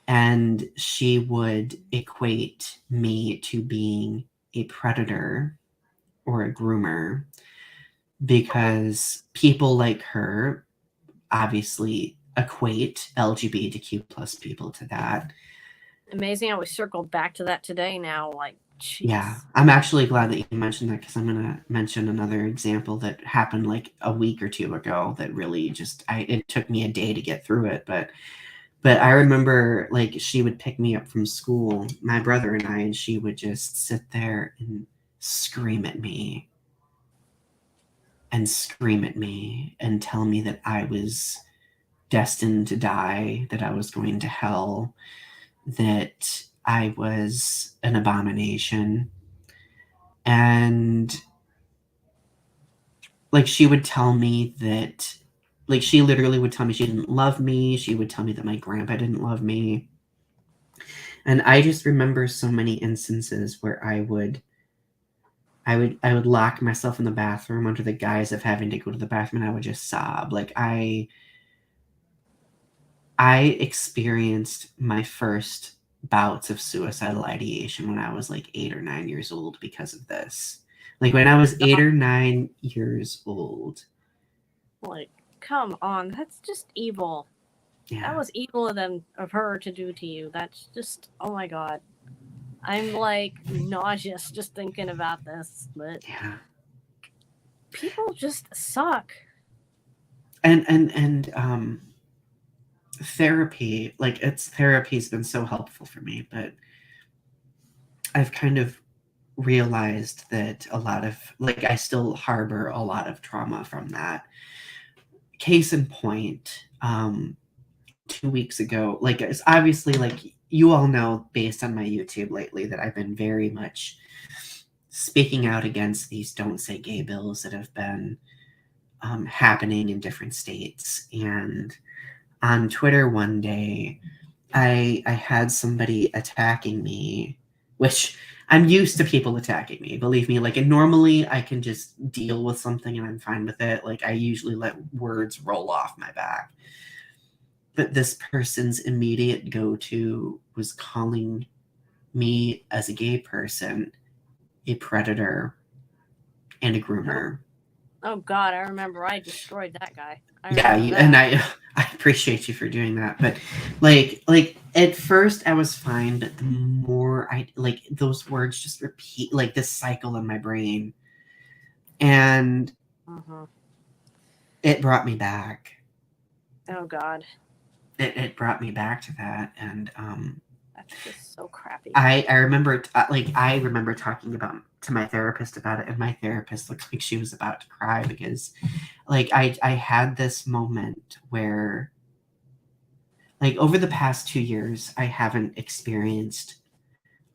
and she would equate me to being a predator or a groomer, because people like her obviously equate LGBTQ plus people to that. Amazing how we circled back to that today now. Like, jeez. Yeah, I'm actually glad that you mentioned that, because I'm going to mention another example that happened like a week or two ago that really just, it took me a day to get through it. But I remember, like, she would pick me up from school, my brother and I, and she would just sit there and scream at me and scream at me and tell me that I was destined to die, that I was going to hell, that I was an abomination. And like, she would tell me that, like, she literally would tell me she didn't love me. She would tell me that my grandpa didn't love me. And I just remember so many instances where I would lock myself in the bathroom under the guise of having to go to the bathroom, and I would just sob. Like, I experienced my first bouts of suicidal ideation when I was like 8 or 9 years old because of this. Like, when I was 8 or 9 years old. Like, come on, that's just evil. Yeah. That was evil of her to do to you. That's just, oh my God. I'm like nauseous just thinking about this, but yeah, people just suck. And therapy, like, therapy's been so helpful for me, but I've kind of realized that a lot of, like, I still harbor a lot of trauma from that. Case in point, 2 weeks ago, like, it's obviously, like, you all know based on my YouTube lately that I've been very much speaking out against these don't say gay bills that have been happening in different states. And on Twitter one day, I had somebody attacking me, which I'm used to people attacking me, believe me. Like, and normally I can just deal with something and I'm fine with it. Like, I usually let words roll off my back. But this person's immediate go-to was calling me, as a gay person, a predator and a groomer. Oh God, I remember I destroyed that guy. And I appreciate you for doing that. But like at first I was fine, but the more I, like, those words just repeat, like, this cycle in my brain, and it brought me back. Oh God. It brought me back to that. And that's just so crappy. I remember I remember talking to my therapist about it, and my therapist looked like she was about to cry, because like I had this moment where, like, over the past 2 years, I haven't experienced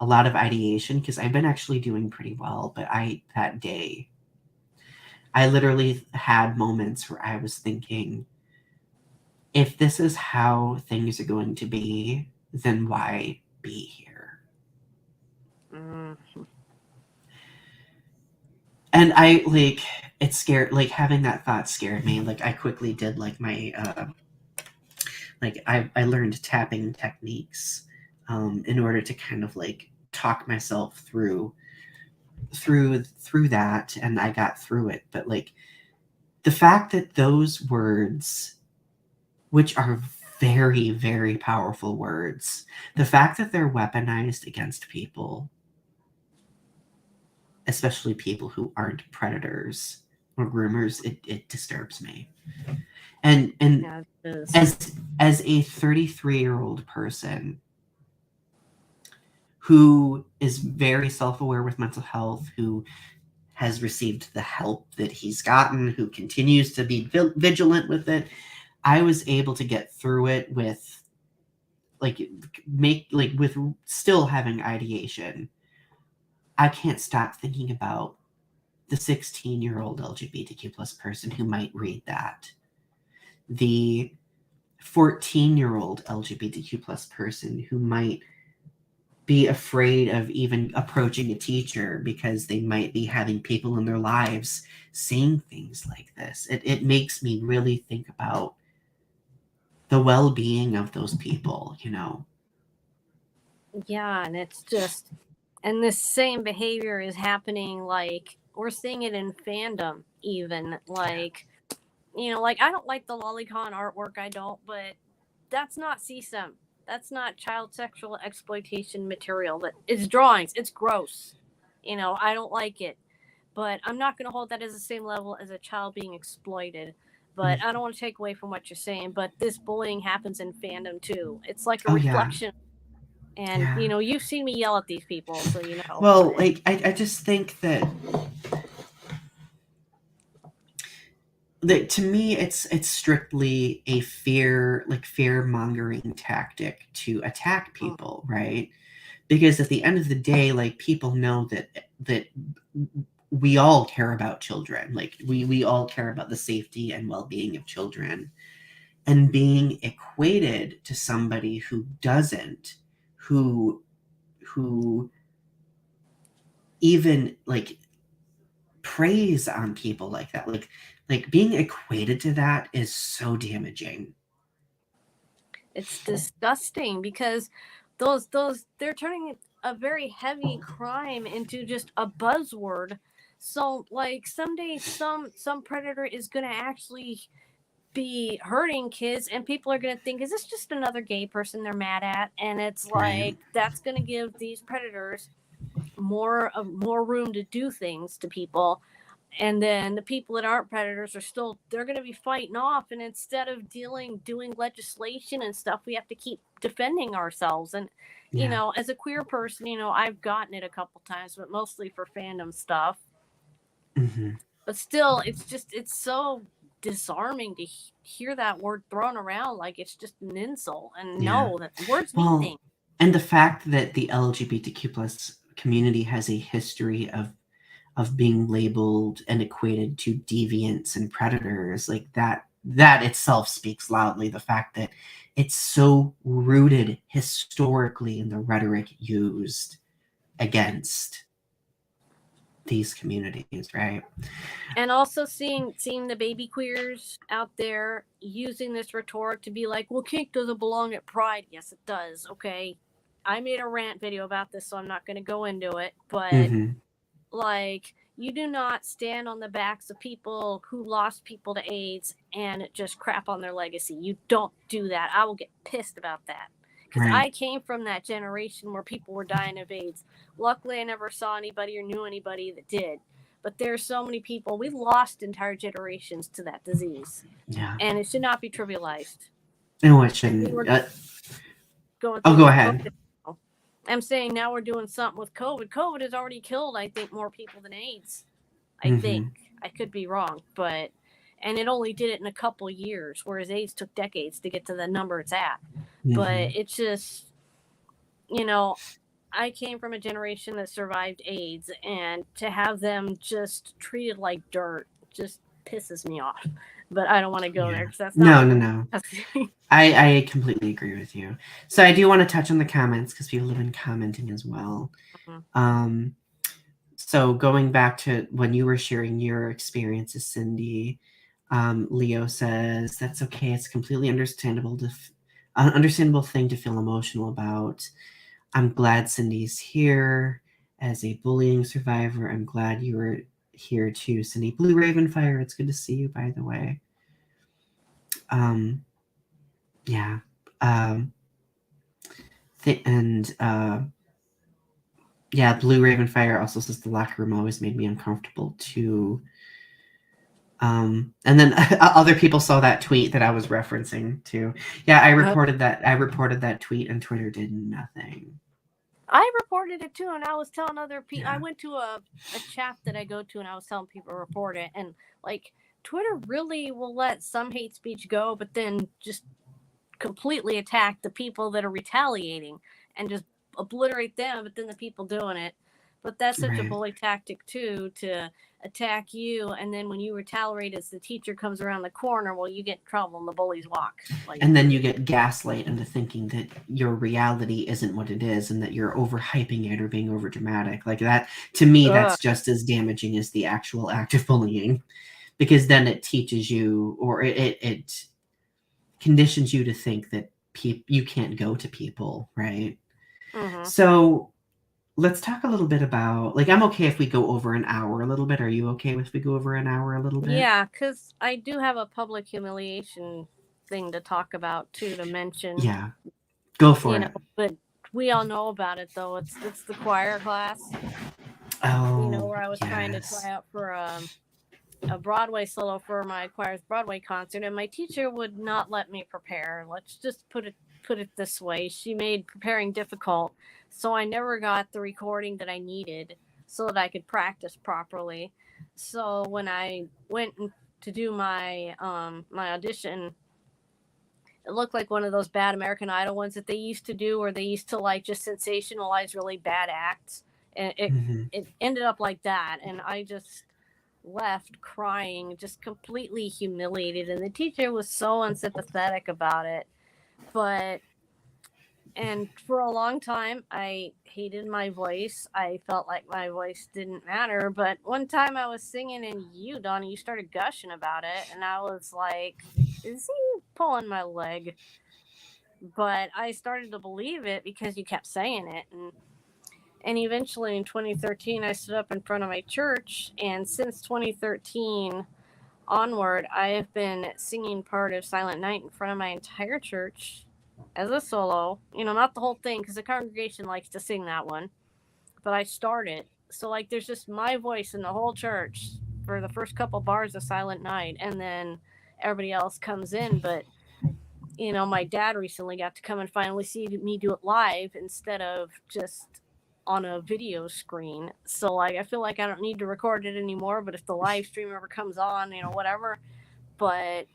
a lot of ideation because I've been actually doing pretty well. But that day, I literally had moments where I was thinking, if this is how things are going to be, then why be here? And it scared, like, having that thought scared me. Like, I quickly did, like, my, I learned tapping techniques in order to kind of, like, talk myself through that, and I got through it. But, like, the fact that those words, which are very, very powerful words, the fact that they're weaponized against people, especially people who aren't predators or groomers, it disturbs me. And yeah, as a 33-year-old person who is very self-aware with mental health, who has received the help that he's gotten, who continues to be vigilant with it, I was able to get through it with with still having ideation. I can't stop thinking about the 16-year-old LGBTQ plus person who might read that, the 14-year-old LGBTQ plus person who might be afraid of even approaching a teacher because they might be having people in their lives saying things like this. It makes me really think about the well-being of those people, you know? Yeah, and it's just, and this same behavior is happening, like, we're seeing it in fandom even, like, like I don't like the lolicon artwork, I don't, but that's not CSEM. That's not child sexual exploitation material. That it's drawings. It's gross. I don't like it. But I'm not going to hold that as the same level as a child being exploited. But I don't want to take away from what you're saying. But this bullying happens in fandom too. It's like a reflection. And, you've seen me yell at these people, so you know. Well, like, I just think that to me, it's strictly a fear mongering tactic to attack people, right? Because at the end of the day, like, people know that we all care about children. Like, we all care about the safety and well-being of children. And being equated to somebody who doesn't, who even like preys on people like that, like being equated to that is so damaging. It's disgusting because those they're turning a very heavy crime into just a buzzword. So like someday some predator is going to actually be hurting kids, and people are going to think, is this just another gay person they're mad at? And it's like that's going to give these predators more room to do things to people. And then the people that aren't predators they're going to be fighting off. And instead of doing legislation and stuff, we have to keep defending ourselves. And, as a queer person, I've gotten it a couple times, but mostly for fandom stuff. Mm-hmm. But still, it's so disarming to hear that word thrown around like it's just an insult. And no, that words mean things. And the fact that the LGBTQ plus community has a history of being labeled and equated to deviants and predators, like that itself speaks loudly. The fact that it's so rooted historically in the rhetoric used against these communities, right? And also seeing the baby queers out there using this rhetoric to be like, well, kink doesn't belong at Pride. Yes, it does. Okay. I made a rant video about this, so I'm not going to go into it, but like, you do not stand on the backs of people who lost people to AIDS and just crap on their legacy. You don't do that. I will get pissed about that. Because I came from that generation where people were dying of AIDS. Luckily, I never saw anybody or knew anybody that did. But there's so many people. We lost entire generations to that disease. Yeah. And it should not be trivialized. No, it shouldn't. Go ahead. I'm saying now we're doing something with COVID. COVID has already killed, I think, more people than AIDS. I think. I could be wrong, but and it only did it in a couple years, whereas AIDS took decades to get to the number it's at. But it's just, I came from a generation that survived AIDS, and to have them just treated like dirt just pisses me off. But I don't want to go there because that's not. No. I completely agree with you. So I do want to touch on the comments because people have been commenting as well. So going back to when you were sharing your experiences, Cyndi, Leo says that's okay. It's completely understandable an understandable thing to feel emotional about. I'm glad Cyndi's here as a bullying survivor. I'm glad you were here too, Cyndi. Blue Ravenfire, it's good to see you, by the way. Yeah. Blue Ravenfire also says the locker room always made me uncomfortable too. And then other people saw that tweet that I was referencing too. Yeah, I reported that tweet and Twitter did nothing. I reported it too, and I was telling other people. I went to a chat that I go to, and I was telling people to report it. And like, Twitter really will let some hate speech go, but then just completely attack the people that are retaliating and just obliterate them, but then the people doing it. But that's such a bully tactic too, to attack you, and then when you retaliate as the teacher comes around the corner, well, you get in trouble and the bullies walk. And then you get gaslight into thinking that your reality isn't what it is and that you're overhyping it or being overdramatic. Like that, to me, that's just as damaging as the actual act of bullying, because then it teaches you, or it conditions you to think that you can't go to people, right? So let's talk a little bit about, like, I'm okay if we go over an hour a little bit. Are you okay if we go over an hour a little bit? Yeah, because I do have a public humiliation thing to talk about too, to mention, Yeah, go for it. but we all know about it though. It's the choir class, Oh, where I was trying to yes. try out for a Broadway solo for my choir's Broadway concert, and my teacher would not let me prepare. Let's just put it this way. She made preparing difficult, so I never got the recording that I needed so that I could practice properly. So when I went to do my audition, it looked like one of those bad American Idol ones that they used to do, where they used to like just sensationalize really bad acts, and it Mhm. it ended up like that, and I just left crying, just completely humiliated, and the teacher was so unsympathetic about it. But and for a long time I hated my voice. I felt like my voice didn't matter, but one time I was singing and Donnie, you started gushing about it, and I was like, is he pulling my leg? But I started to believe it because you kept saying it, and eventually in 2013 I stood up in front of my church, and since 2013 onward, I have been singing part of Silent Night in front of my entire church as a solo. Not the whole thing, because the congregation likes to sing that one, but I start it. So, like, there's just my voice in the whole church for the first couple bars of Silent Night, and then everybody else comes in. But, my dad recently got to come and finally see me do it live instead of just on a video screen. So, like, I feel like I don't need to record it anymore, but if the live stream ever comes on, whatever. But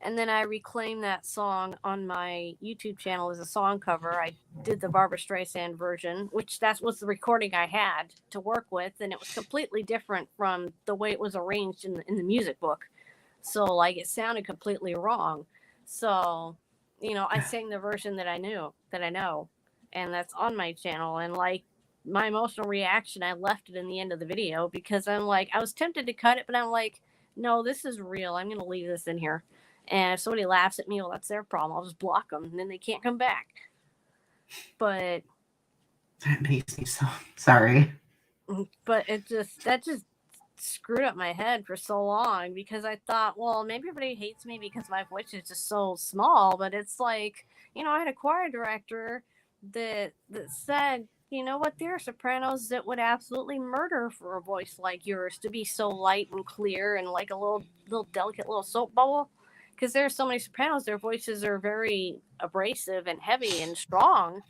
and then I reclaimed that song on my YouTube channel as a song cover. I did the Barbara Streisand version, which that was the recording I had to work with, and it was completely different from the way it was arranged in the music book. So like it sounded completely wrong. So, I sang the version that I know, and that's on my channel. And like my emotional reaction, I left it in the end of the video because I'm like, I was tempted to cut it, but I'm like, no, this is real. I'm gonna leave this in here. And if somebody laughs at me, well, that's their problem. I'll just block them, and then they can't come back. But That makes me so sorry. that just screwed up my head for so long because I thought, well, maybe everybody hates me because my voice is just so small. But it's like, I had a choir director that said, you know what, there are sopranos that would absolutely murder for a voice like yours to be so light and clear and like a little delicate little soap bubble. Because there are so many sopranos, their voices are very abrasive and heavy and strong.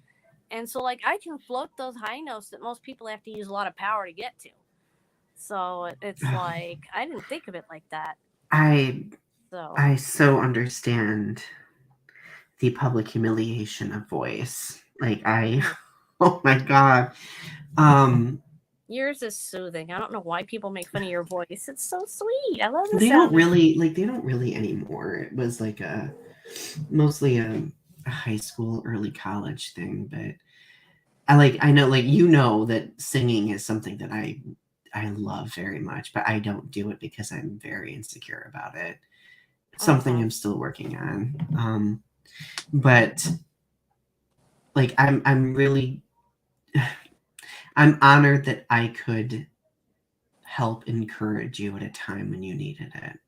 And so, like, I can float those high notes that most people have to use a lot of power to get to. So it's like I didn't think of it like that. I So I so understand the public humiliation of voice. Like oh my god. Um yours is soothing. I don't know why people make fun of your voice. It's so sweet. I love the they sound. they don't really anymore. It was like mostly a high school, early college thing, but I know, like, that singing is something that I love very much, but I don't do it because I'm very insecure about it. It's something I'm still working on. But like I'm really I'm honored that I could help encourage you at a time when you needed it.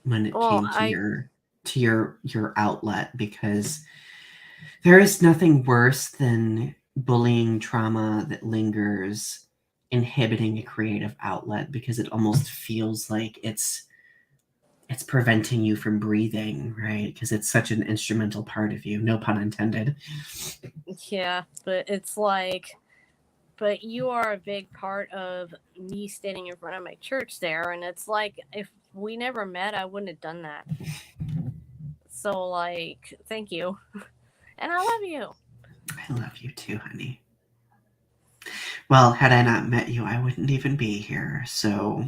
When it Well, came to your outlet, because there is nothing worse than bullying trauma that lingers, inhibiting a creative outlet, because it almost feels like it's preventing you from breathing, right? Because it's such an instrumental part of you, no pun intended. yeah, but it's like, but you are a big part of me standing in front of my church there, and it's like if we never met, I wouldn't have done that. So like, thank you, and I love you. I love you too, honey. Well, had I not met you, I wouldn't even be here. So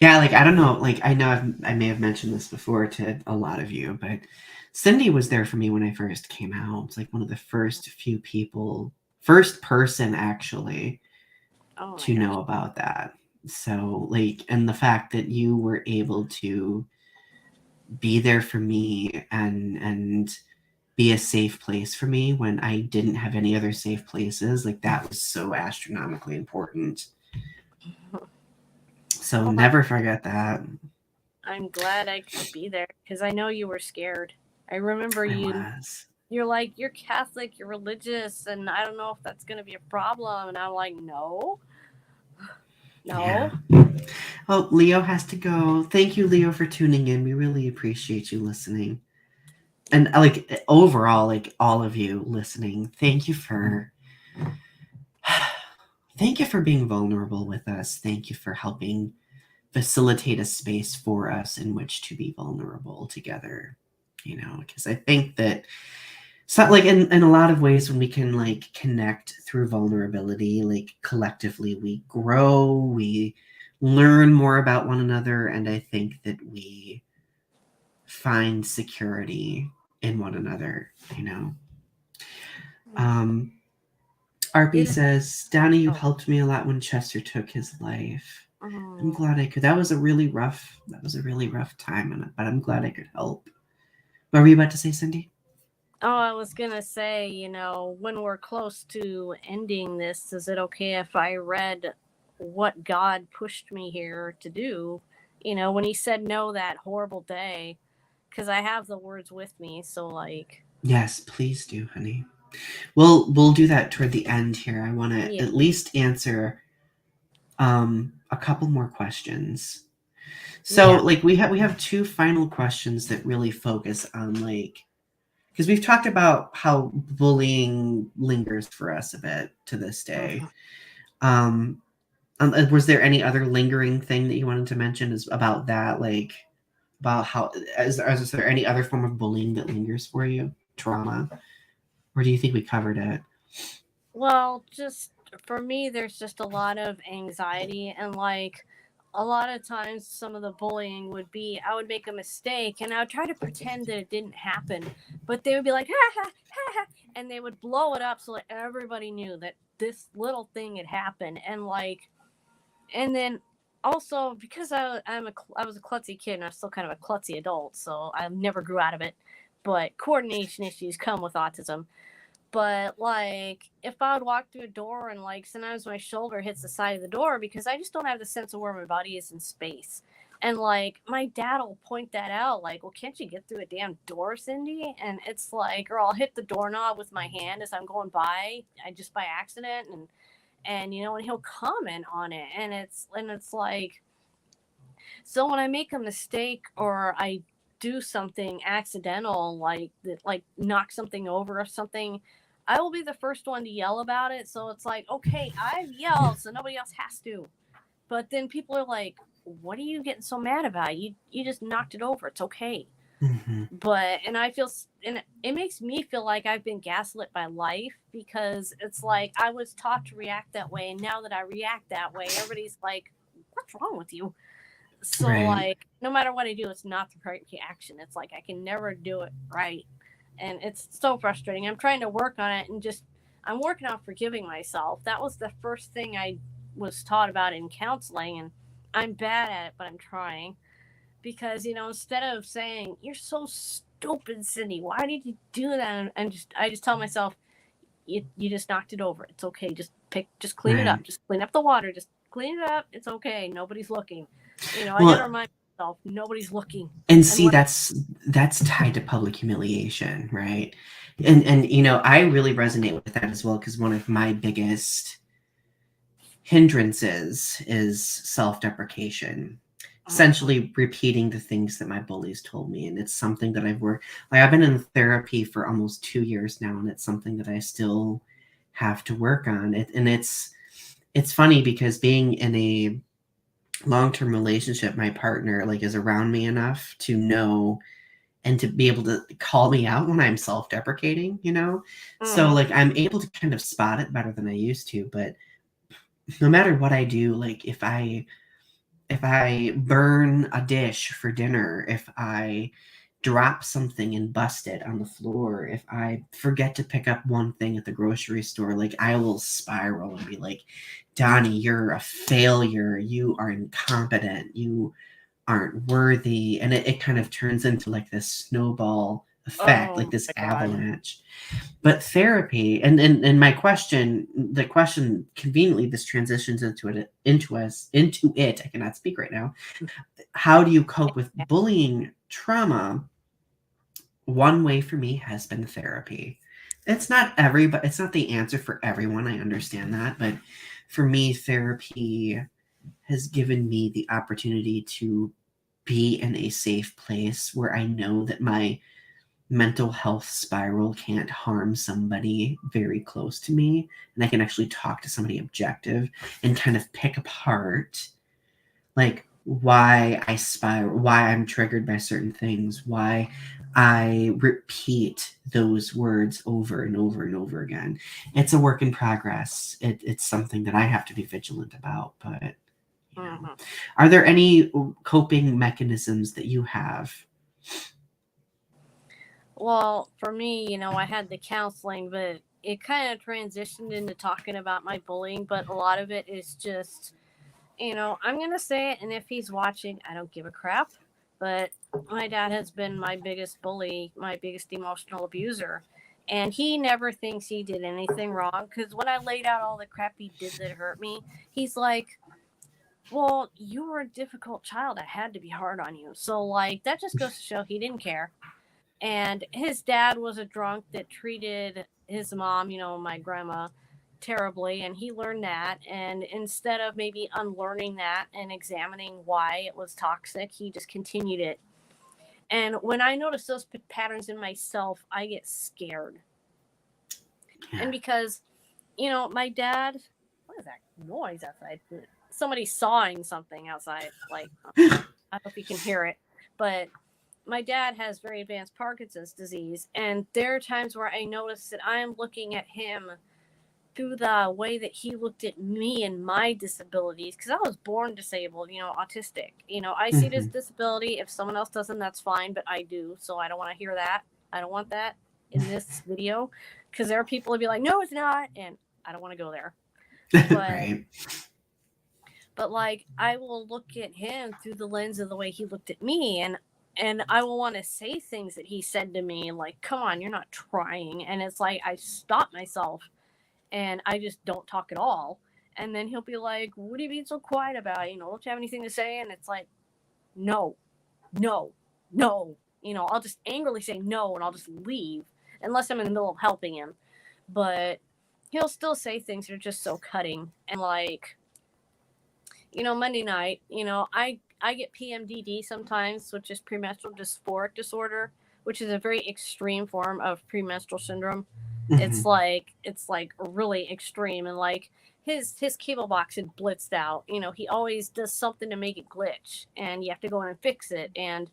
yeah, like, I don't know, like, I know I may have mentioned this before to a lot of you, but Cyndi was there for me when I first came out. It's like one of the first few people, first person actually, to know about that. So, like, and the fact that you were able to be there for me and be a safe place for me when I didn't have any other safe places. Like that was so astronomically important. So Well, never forget that. I'm glad I could be there because I know you were scared. I remember I you. was. You're like, you're Catholic, you're religious, and I don't know if that's going to be a problem. And I'm like, no. Yeah. Oh, Leo has to go. Thank you, Leo, for tuning in. We really appreciate you listening. And like overall, like all of you listening, thank you for being vulnerable with us. Thank you for helping facilitate a space for us in which to be vulnerable together. Because I think that like in a lot of ways when we can like connect through vulnerability, like collectively we grow, we learn more about one another, and I think that we find security in one another. RP says, Donny, you helped me a lot when Chester took his life. I'm glad I could. That was a really rough time, but I'm glad I could help. What were you about to say, Cyndi? Oh, I was going to say, when we're close to ending this, is it okay if I read what God pushed me here to do? When he said no that horrible day, because I have the words with me. So, like. Yes, please do, honey. We'll do that toward the end here. I want to at least answer a couple more questions. So like we have two final questions that really focus on like, because we've talked about how bullying lingers for us a bit to this day. Was there any other lingering thing that you wanted to mention is about that, like about how is there any other form of bullying that lingers for you, trauma, or do you think we covered it? Well, just for me, there's just a lot of anxiety, and like a lot of times, some of the bullying would be I would make a mistake and I would try to pretend that it didn't happen, but they would be like, ha ha ha ha, and they would blow it up so that everybody knew that this little thing had happened, and then also because I was a klutzy kid and I'm still kind of a klutzy adult, so I never grew out of it, but coordination issues come with autism. But like if I would walk through a door and like sometimes my shoulder hits the side of the door because I just don't have the sense of where my body is in space. And like my dad will point that out, like, well, can't you get through a damn door, Cyndi? And it's like, or I'll hit the doorknob with my hand as I'm going by, I just by accident, and and he'll comment on it, and it's like, so when I make a mistake or I do something accidental, like that, like knock something over or something, I will be the first one to yell about it. So it's like, okay, I've yelled, so nobody else has to. But then people are like, "What are you getting so mad about? You just knocked it over. It's okay." Mm-hmm. But and I feel, and it makes me feel like I've been gaslit by life because it's like I was taught to react that way, and now that I react that way, everybody's like, "What's wrong with you?" So like no matter what I do, it's not the right reaction. It's like I can never do it right, and it's so frustrating. I'm trying to work on it, and I'm working on forgiving myself. That was the first thing I was taught about in counseling, and I'm bad at it, but I'm trying. Because instead of saying you're so stupid, Cyndi, why did you do that, and I just tell myself, you just knocked it over, it's okay, just clean it up, just clean up the water, just clean it up, it's okay, nobody's looking. I gotta remind myself nobody's looking. And see, that's tied to public humiliation, right? And I really resonate with that as well, because one of my biggest hindrances is self-deprecation, essentially repeating the things that my bullies told me. And it's something that I've been in therapy for almost 2 years now, and it's something that I still have to work on. And it's funny because being in a long-term relationship, my partner like is around me enough to know and to be able to call me out when I'm self-deprecating, so like I'm able to kind of spot it better than I used to. But no matter what I do, like if I burn a dish for dinner, if I drop something and bust it on the floor, if I forget to pick up one thing at the grocery store, like I will spiral and be like, Donny, you're a failure. You are incompetent. You aren't worthy. And it kind of turns into like this snowball effect, Oh like this my God. avalanche. But therapy, and my question, the question conveniently, this transitions into it. I cannot speak right now. How do you cope with bullying trauma? One way for me has been therapy. It's not it's not the answer for everyone. I understand that, but for me, therapy has given me the opportunity to be in a safe place where I know that my mental health spiral can't harm somebody very close to me, and I can actually talk to somebody objective and kind of pick apart like why I spiral, why I'm triggered by certain things, why I repeat those words over and over and over again. It's a work in progress. It's something that I have to be vigilant about, but Are there any coping mechanisms that you have? Well, for me, I had the counseling, but it kind of transitioned into talking about my bullying, but a lot of it is just, I'm going to say it, and if he's watching, I don't give a crap. But my dad has been my biggest bully, my biggest emotional abuser. And he never thinks he did anything wrong. Because when I laid out all the crap he did that hurt me, he's like, well, you were a difficult child. I had to be hard on you. So, that just goes to show he didn't care. And his dad was a drunk that treated his mom, my grandma, terribly. And he learned that. And instead of maybe unlearning that and examining why it was toxic, he just continued it. And when I notice those patterns in myself, I get scared. Yeah. And because, my dad, what is that noise outside? Somebody sawing something outside. I don't know if you can hear it. But my dad has very advanced Parkinson's disease, and there are times where I notice that I am looking at him through the way that he looked at me and my disabilities, because I was born disabled, autistic. I see it as disability. If someone else doesn't, that's fine, but I do, so I don't want to hear that. I don't want that in this video, because there are people who be like, no, it's not, and I don't want to go there. But, right. But I will look at him through the lens of the way he looked at me, and I will want to say things that he said to me, like, come on, you're not trying. And it's like, I stop myself and I just don't talk at all. And then he'll be like, what are you being so quiet about? Don't you have anything to say? And it's like, no, no, no. I'll just angrily say no and I'll just leave unless I'm in the middle of helping him. But he'll still say things that are just so cutting. And Monday night, I get PMDD sometimes, which is premenstrual dysphoric disorder, which is a very extreme form of premenstrual syndrome. It's really extreme, and his cable box had blitzed out. He always does something to make it glitch, and you have to go in and fix it. And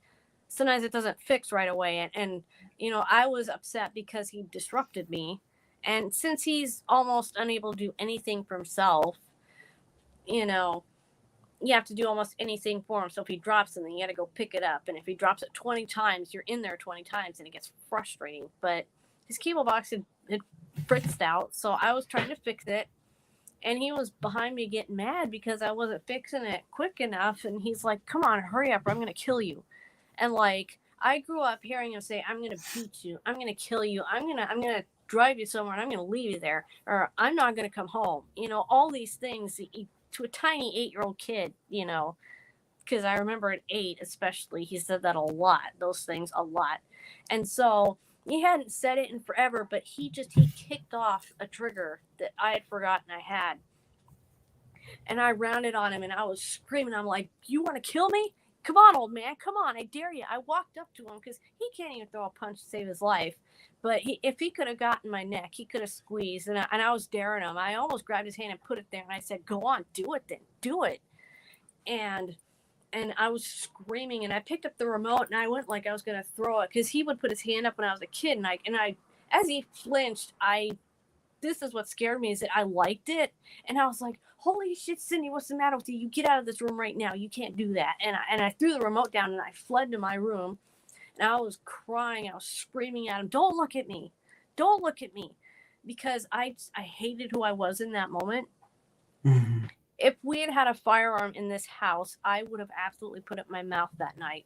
sometimes it doesn't fix right away. And I was upset because he disrupted me, and since he's almost unable to do anything for himself, you have to do almost anything for him. So if he drops something, you got to go pick it up. And if he drops it 20 times, you're in there 20 times, and it gets frustrating. But his cable box had fritzed out, so I was trying to fix it. And he was behind me getting mad because I wasn't fixing it quick enough. And he's like, come on, hurry up or I'm going to kill you. And I grew up hearing him say, I'm going to beat you. I'm going to kill you. I'm going to drive you somewhere and I'm going to leave you there. Or I'm not going to come home. All these things that to a tiny 8-year-old kid, because I remember at 8 especially, he said that a lot, those things a lot. And so he hadn't said it in forever, but he kicked off a trigger that I had forgotten I had. And I rounded on him and I was screaming. I'm like, you want to kill me? Come on, old man. Come on. I dare you. I walked up to him because he can't even throw a punch to save his life. But if he could have gotten my neck, he could have squeezed. And I was daring him. I almost grabbed his hand and put it there. And I said, go on, do it then. Do it. And I was screaming. And I picked up the remote and I went like I was going to throw it. Because he would put his hand up when I was a kid. And I as he flinched, this is what scared me, is that I liked it. And I was like, holy shit, Cyndi, what's the matter with you? You get out of this room right now. You can't do that. And I threw the remote down and I fled to my room. And I was crying. I was screaming at him, don't look at me. Don't look at me. Because I hated who I was in that moment. Mm-hmm. If we had had a firearm in this house, I would have absolutely put it in my mouth that night.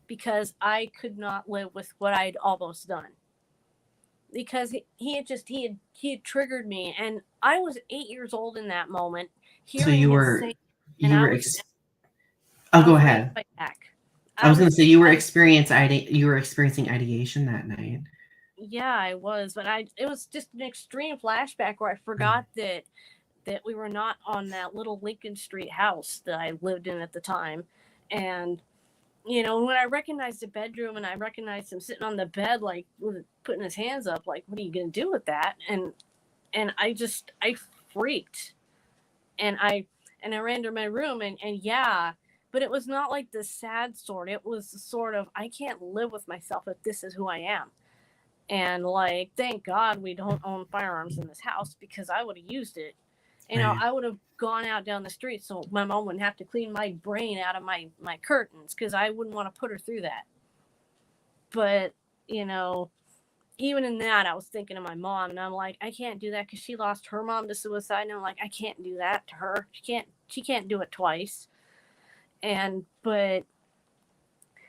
because I could not live with what I'd almost done. Because he had triggered me, and I was 8 years old in that moment, So hearing his say, and you I were was oh, I go was ready to ahead. fight back. I was going to say you were I experiencing ideation that night. Yeah, I was, but it was just an extreme flashback where I forgot that we were not on that little Lincoln Street house that I lived in at the time. And when I recognized the bedroom and I recognized him sitting on the bed, like putting his hands up, like, what are you going to do with that? And I freaked, and I ran to my room, and yeah, but it was not like the sad sort. It was the sort of, I can't live with myself if this is who I am. And like, thank God we don't own firearms in this house, because I would have used it. Right. I would have gone out down the street so my mom wouldn't have to clean my brain out of my curtains, because I wouldn't want to put her through that. But, even in that, I was thinking of my mom, and I'm like, I can't do that because she lost her mom to suicide, and I'm like, I can't do that to her. She can't do it twice. But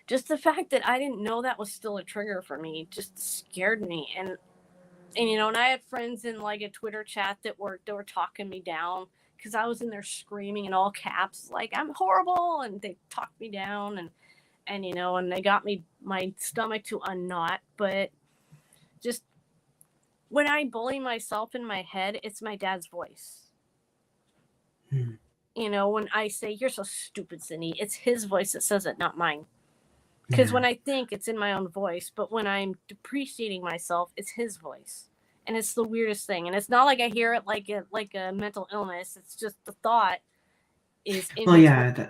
just the fact that I didn't know that was still a trigger for me just scared me. And and I had friends in like a Twitter chat that were talking me down because I was in there screaming in all caps, like, I'm horrible, and they talked me down, and they got me my stomach to unknot. But just when I bully myself in my head, it's my dad's voice. When I say, you're so stupid, Cyndi, it's his voice that says it, not mine. Because when I think, it's in my own voice, but when I'm depreciating myself, it's his voice. And it's the weirdest thing. And it's not like I hear it like a mental illness. It's just the thought is in Well, his yeah, voice.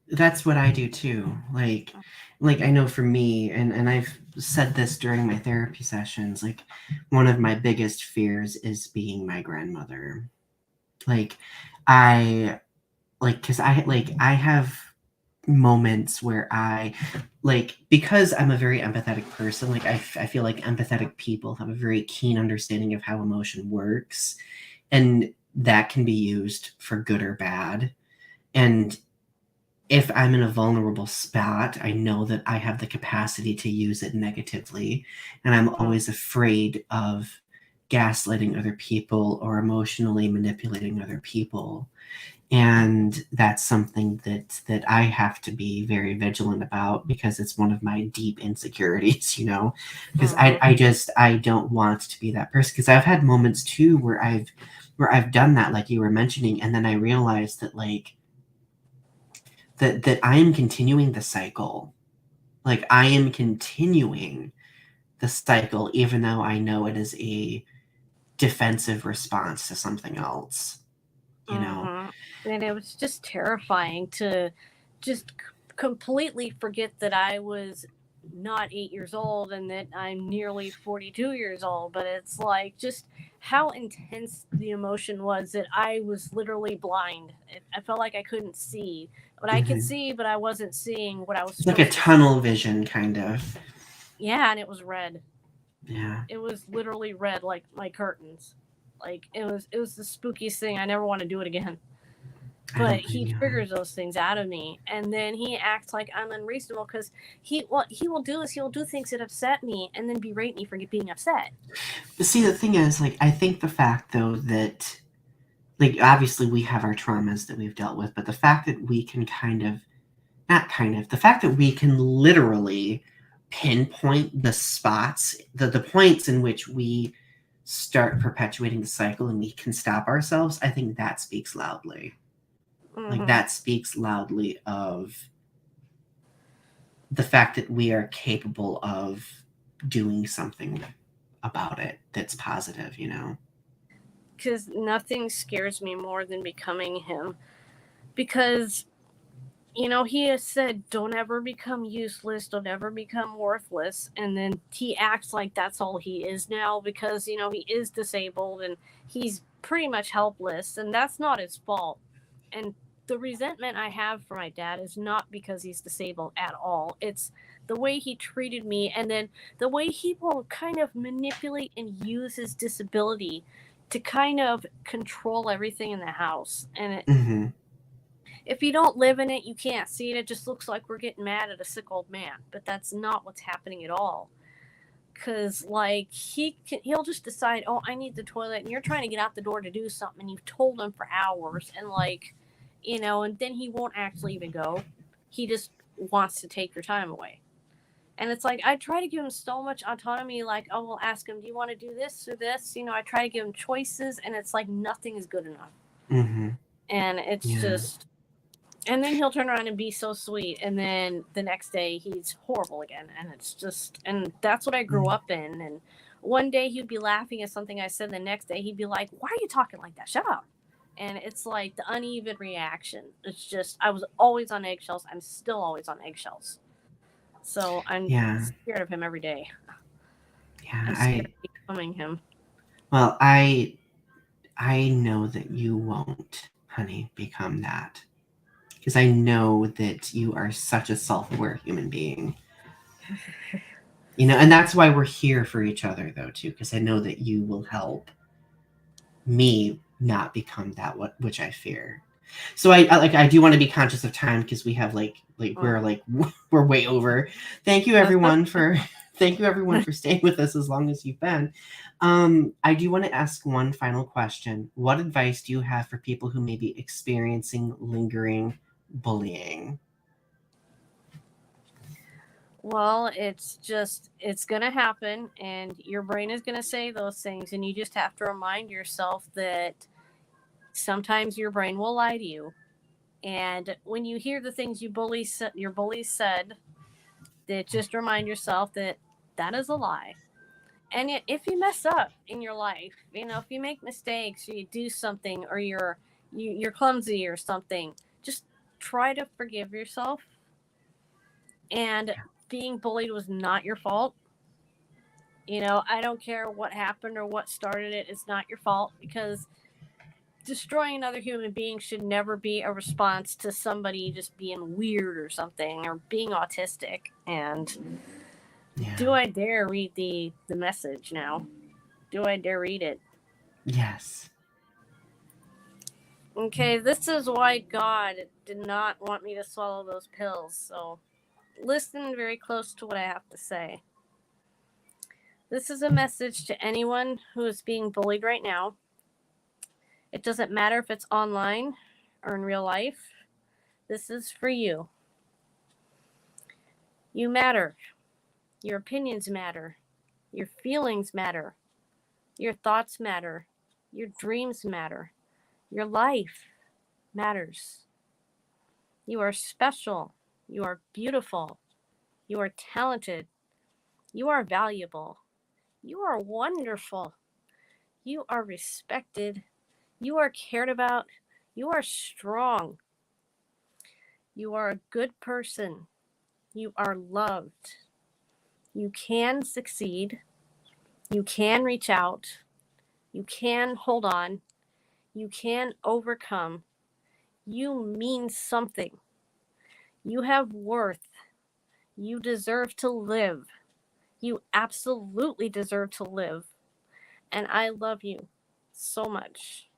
that's what I do too. Like I know for me, and I've said this during my therapy sessions, like one of my biggest fears is being my grandmother. Like because I have moments where I because I'm a very empathetic person, like I feel like empathetic people have a very keen understanding of how emotion works, and that can be used for good or bad. And if I'm in a vulnerable spot, I know that I have the capacity to use it negatively, and I'm always afraid of gaslighting other people or emotionally manipulating other people. And that's something that I have to be very vigilant about, because it's one of my deep insecurities, because I don't want to be that person, because I've had moments too where I've done that, like you were mentioning, and then I realized that that I am continuing the cycle. Like I am continuing the cycle, even though I know it is a defensive response to something else. And it was just terrifying to just completely forget that I was not 8 years old and that I'm nearly 42 years old. But it's like just how intense the emotion was that I was literally blind. I felt like I couldn't see. But I could see, but I wasn't seeing what I was It's like a supposed to see. tunnel vision, kind of. Yeah, and it was red. Yeah. It was literally red, like my curtains. Like it was the spookiest thing. I never want to do it again. But he triggers those things out of me, and then he acts like I'm unreasonable because what he will do is he'll do things that upset me and then berate me for being upset. But see, the thing is, I think the fact though that obviously we have our traumas that we've dealt with, but the fact that we can the fact that we can literally pinpoint the spots, the points in which we start perpetuating the cycle and we can stop ourselves, I think that speaks loudly. That speaks loudly of the fact that we are capable of doing something about it that's positive, Because nothing scares me more than becoming him. Because, he has said, don't ever become useless, don't ever become worthless. And then he acts like that's all he is now because, he is disabled and he's pretty much helpless. And that's not his fault. And the resentment I have for my dad is not because he's disabled at all. It's the way he treated me, and then the way he will kind of manipulate and use his disability to kind of control everything in the house. And if you don't live in it, you can't see it. It just looks like we're getting mad at a sick old man, but that's not what's happening at all. Because like he'll just decide, oh, I need the toilet, and you're trying to get out the door to do something, and you've told him for hours, and like, and then he won't actually even go. He just wants to take your time away. And it's like, I try to give him so much autonomy. Like, oh, we'll ask him, do you want to do this or this? I try to give him choices, and it's like nothing is good enough. Mm-hmm. And it's just, and then he'll turn around and be so sweet. And then the next day he's horrible again. And it's just, and that's what I grew up in. And one day he'd be laughing at something I said. The next day he'd be like, why are you talking like that? Shut up. And it's like the uneven reaction. It's just, I was always on eggshells. I'm still always on eggshells. So I'm scared of him every day. Yeah, I'm scared of becoming him. Well, I know that you won't, honey, become that. Because I know that you are such a self-aware human being. And that's why we're here for each other, though, too. Because I know that you will help me not become that which I fear. So I do want to be conscious of time, because we have we're way over. Thank you everyone for staying with us as long as you've been. I do want to ask one final question. What advice do you have for people who may be experiencing lingering bullying? Well, it's going to happen, and your brain is going to say those things, and you just have to remind yourself that sometimes your brain will lie to you. And when you hear the things your bullies said, that just remind yourself that is a lie. And if you mess up in your life, if you make mistakes, or you do something, or you're clumsy or something, just try to forgive yourself. And being bullied was not your fault. I don't care what happened or what started it. It's not your fault, because destroying another human being should never be a response to somebody just being weird or something, or being autistic. And do I dare read the message now? Do I dare read it? Yes. Okay, this is why God did not want me to swallow those pills. So listen very close to what I have to say. This is a message to anyone who is being bullied right now. It doesn't matter if it's online or in real life. This is for you. You matter. Your opinions matter. Your feelings matter. Your thoughts matter. Your dreams matter. Your life matters. You are special. You are beautiful. You are talented. You are valuable. You are wonderful. You are respected. You are cared about. You are strong. You are a good person. You are loved. You can succeed. You can reach out. You can hold on. You can overcome. You mean something. You have worth. You deserve to live. You absolutely deserve to live. And I love you so much.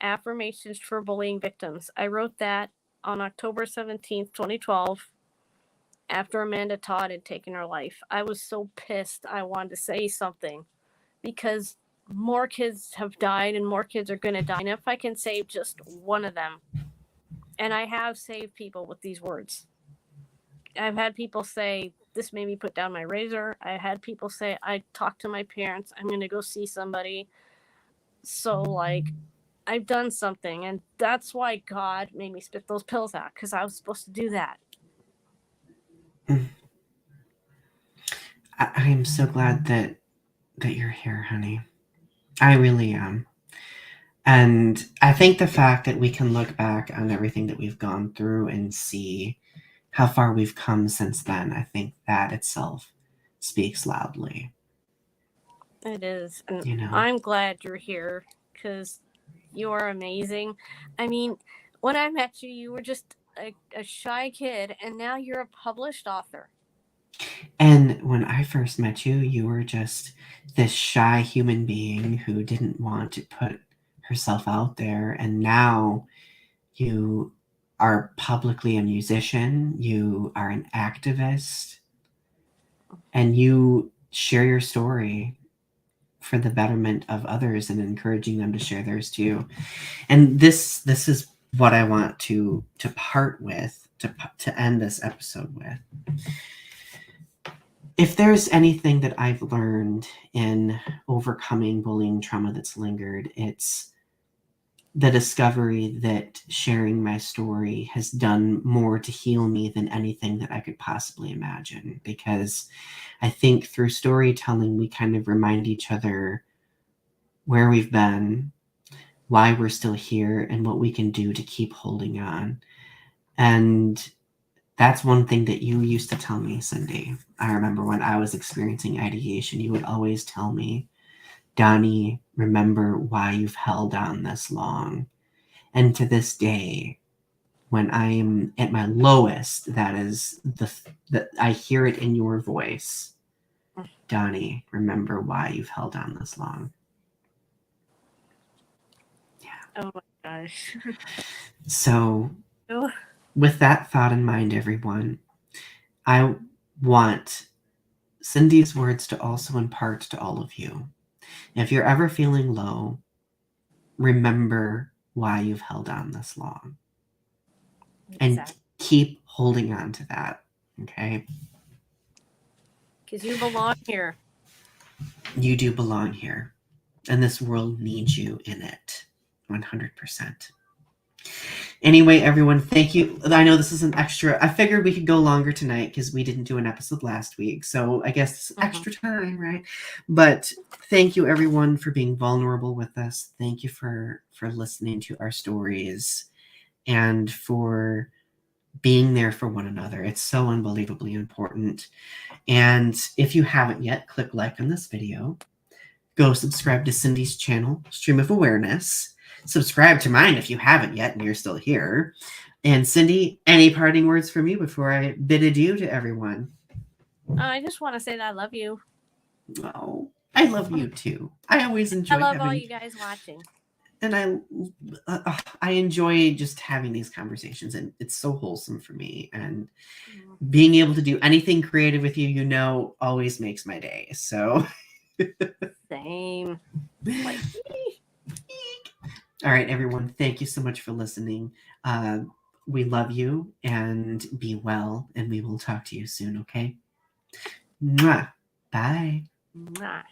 Affirmations for bullying victims. I wrote that on October 17th, 2012, after Amanda Todd had taken her life. I was so pissed. I wanted to say something, because more kids have died and more kids are going to die. And if I can save just one of them, and I have saved people with these words. I've had people say, this made me put down my razor. I had people say, I talked to my parents. I'm going to go see somebody. So, like, I've done something. And that's why God made me spit those pills out, because I was supposed to do that. I'm so glad that you're here, honey. I really am. And I think the fact that we can look back on everything that we've gone through and see how far we've come since then, I think that itself speaks loudly. It is. And I'm glad you're here, because you are amazing. I mean, when I met you, you were just a shy kid, and now you're a published author. And when I first met you, you were just this shy human being who didn't want to put herself out there. And now, You are publicly a musician. You are an activist. And you share your story for the betterment of others and encouraging them to share theirs too. And this is what I want to part with, to end this episode with. If there's anything that I've learned in overcoming bullying trauma that's lingered, it's the discovery that sharing my story has done more to heal me than anything that I could possibly imagine. Because I think through storytelling, we kind of remind each other where we've been, why we're still here, and what we can do to keep holding on. And that's one thing that you used to tell me, Cyndi. I remember when I was experiencing ideation, you would always tell me, Donny, remember why you've held on this long. And to this day, when I am at my lowest, that is that I hear it in your voice. Donny, remember why you've held on this long. Yeah. Oh my gosh. So, with that thought in mind, everyone, I want Cyndi's words to also impart to all of you. If you're ever feeling low, remember why you've held on this long. And keep holding on to that, okay? Because you belong here. You do belong here. And this world needs you in it, 100%. Anyway, everyone, thank you. I know this is an extra. I figured we could go longer tonight because we didn't do an episode last week. So I guess it's extra time, right? But thank you, everyone, for being vulnerable with us. Thank you for listening to our stories and for being there for one another. It's so unbelievably important. And if you haven't yet, click like on this video. Go subscribe to Cyndi's channel, Stream of Awareness. Subscribe to mine if you haven't yet and you're still here. And Cyndi, any parting words for me before I bid adieu to everyone? I just want to say that I love you. Oh, I love you too. I always enjoy. I love all you guys watching. And I enjoy just having these conversations, and it's so wholesome for me. And being able to do anything creative with you, always makes my day. So. Same. All right, everyone. Thank you so much for listening. We love you, and be well, and we will talk to you soon, okay? Mwah. Bye. Mwah.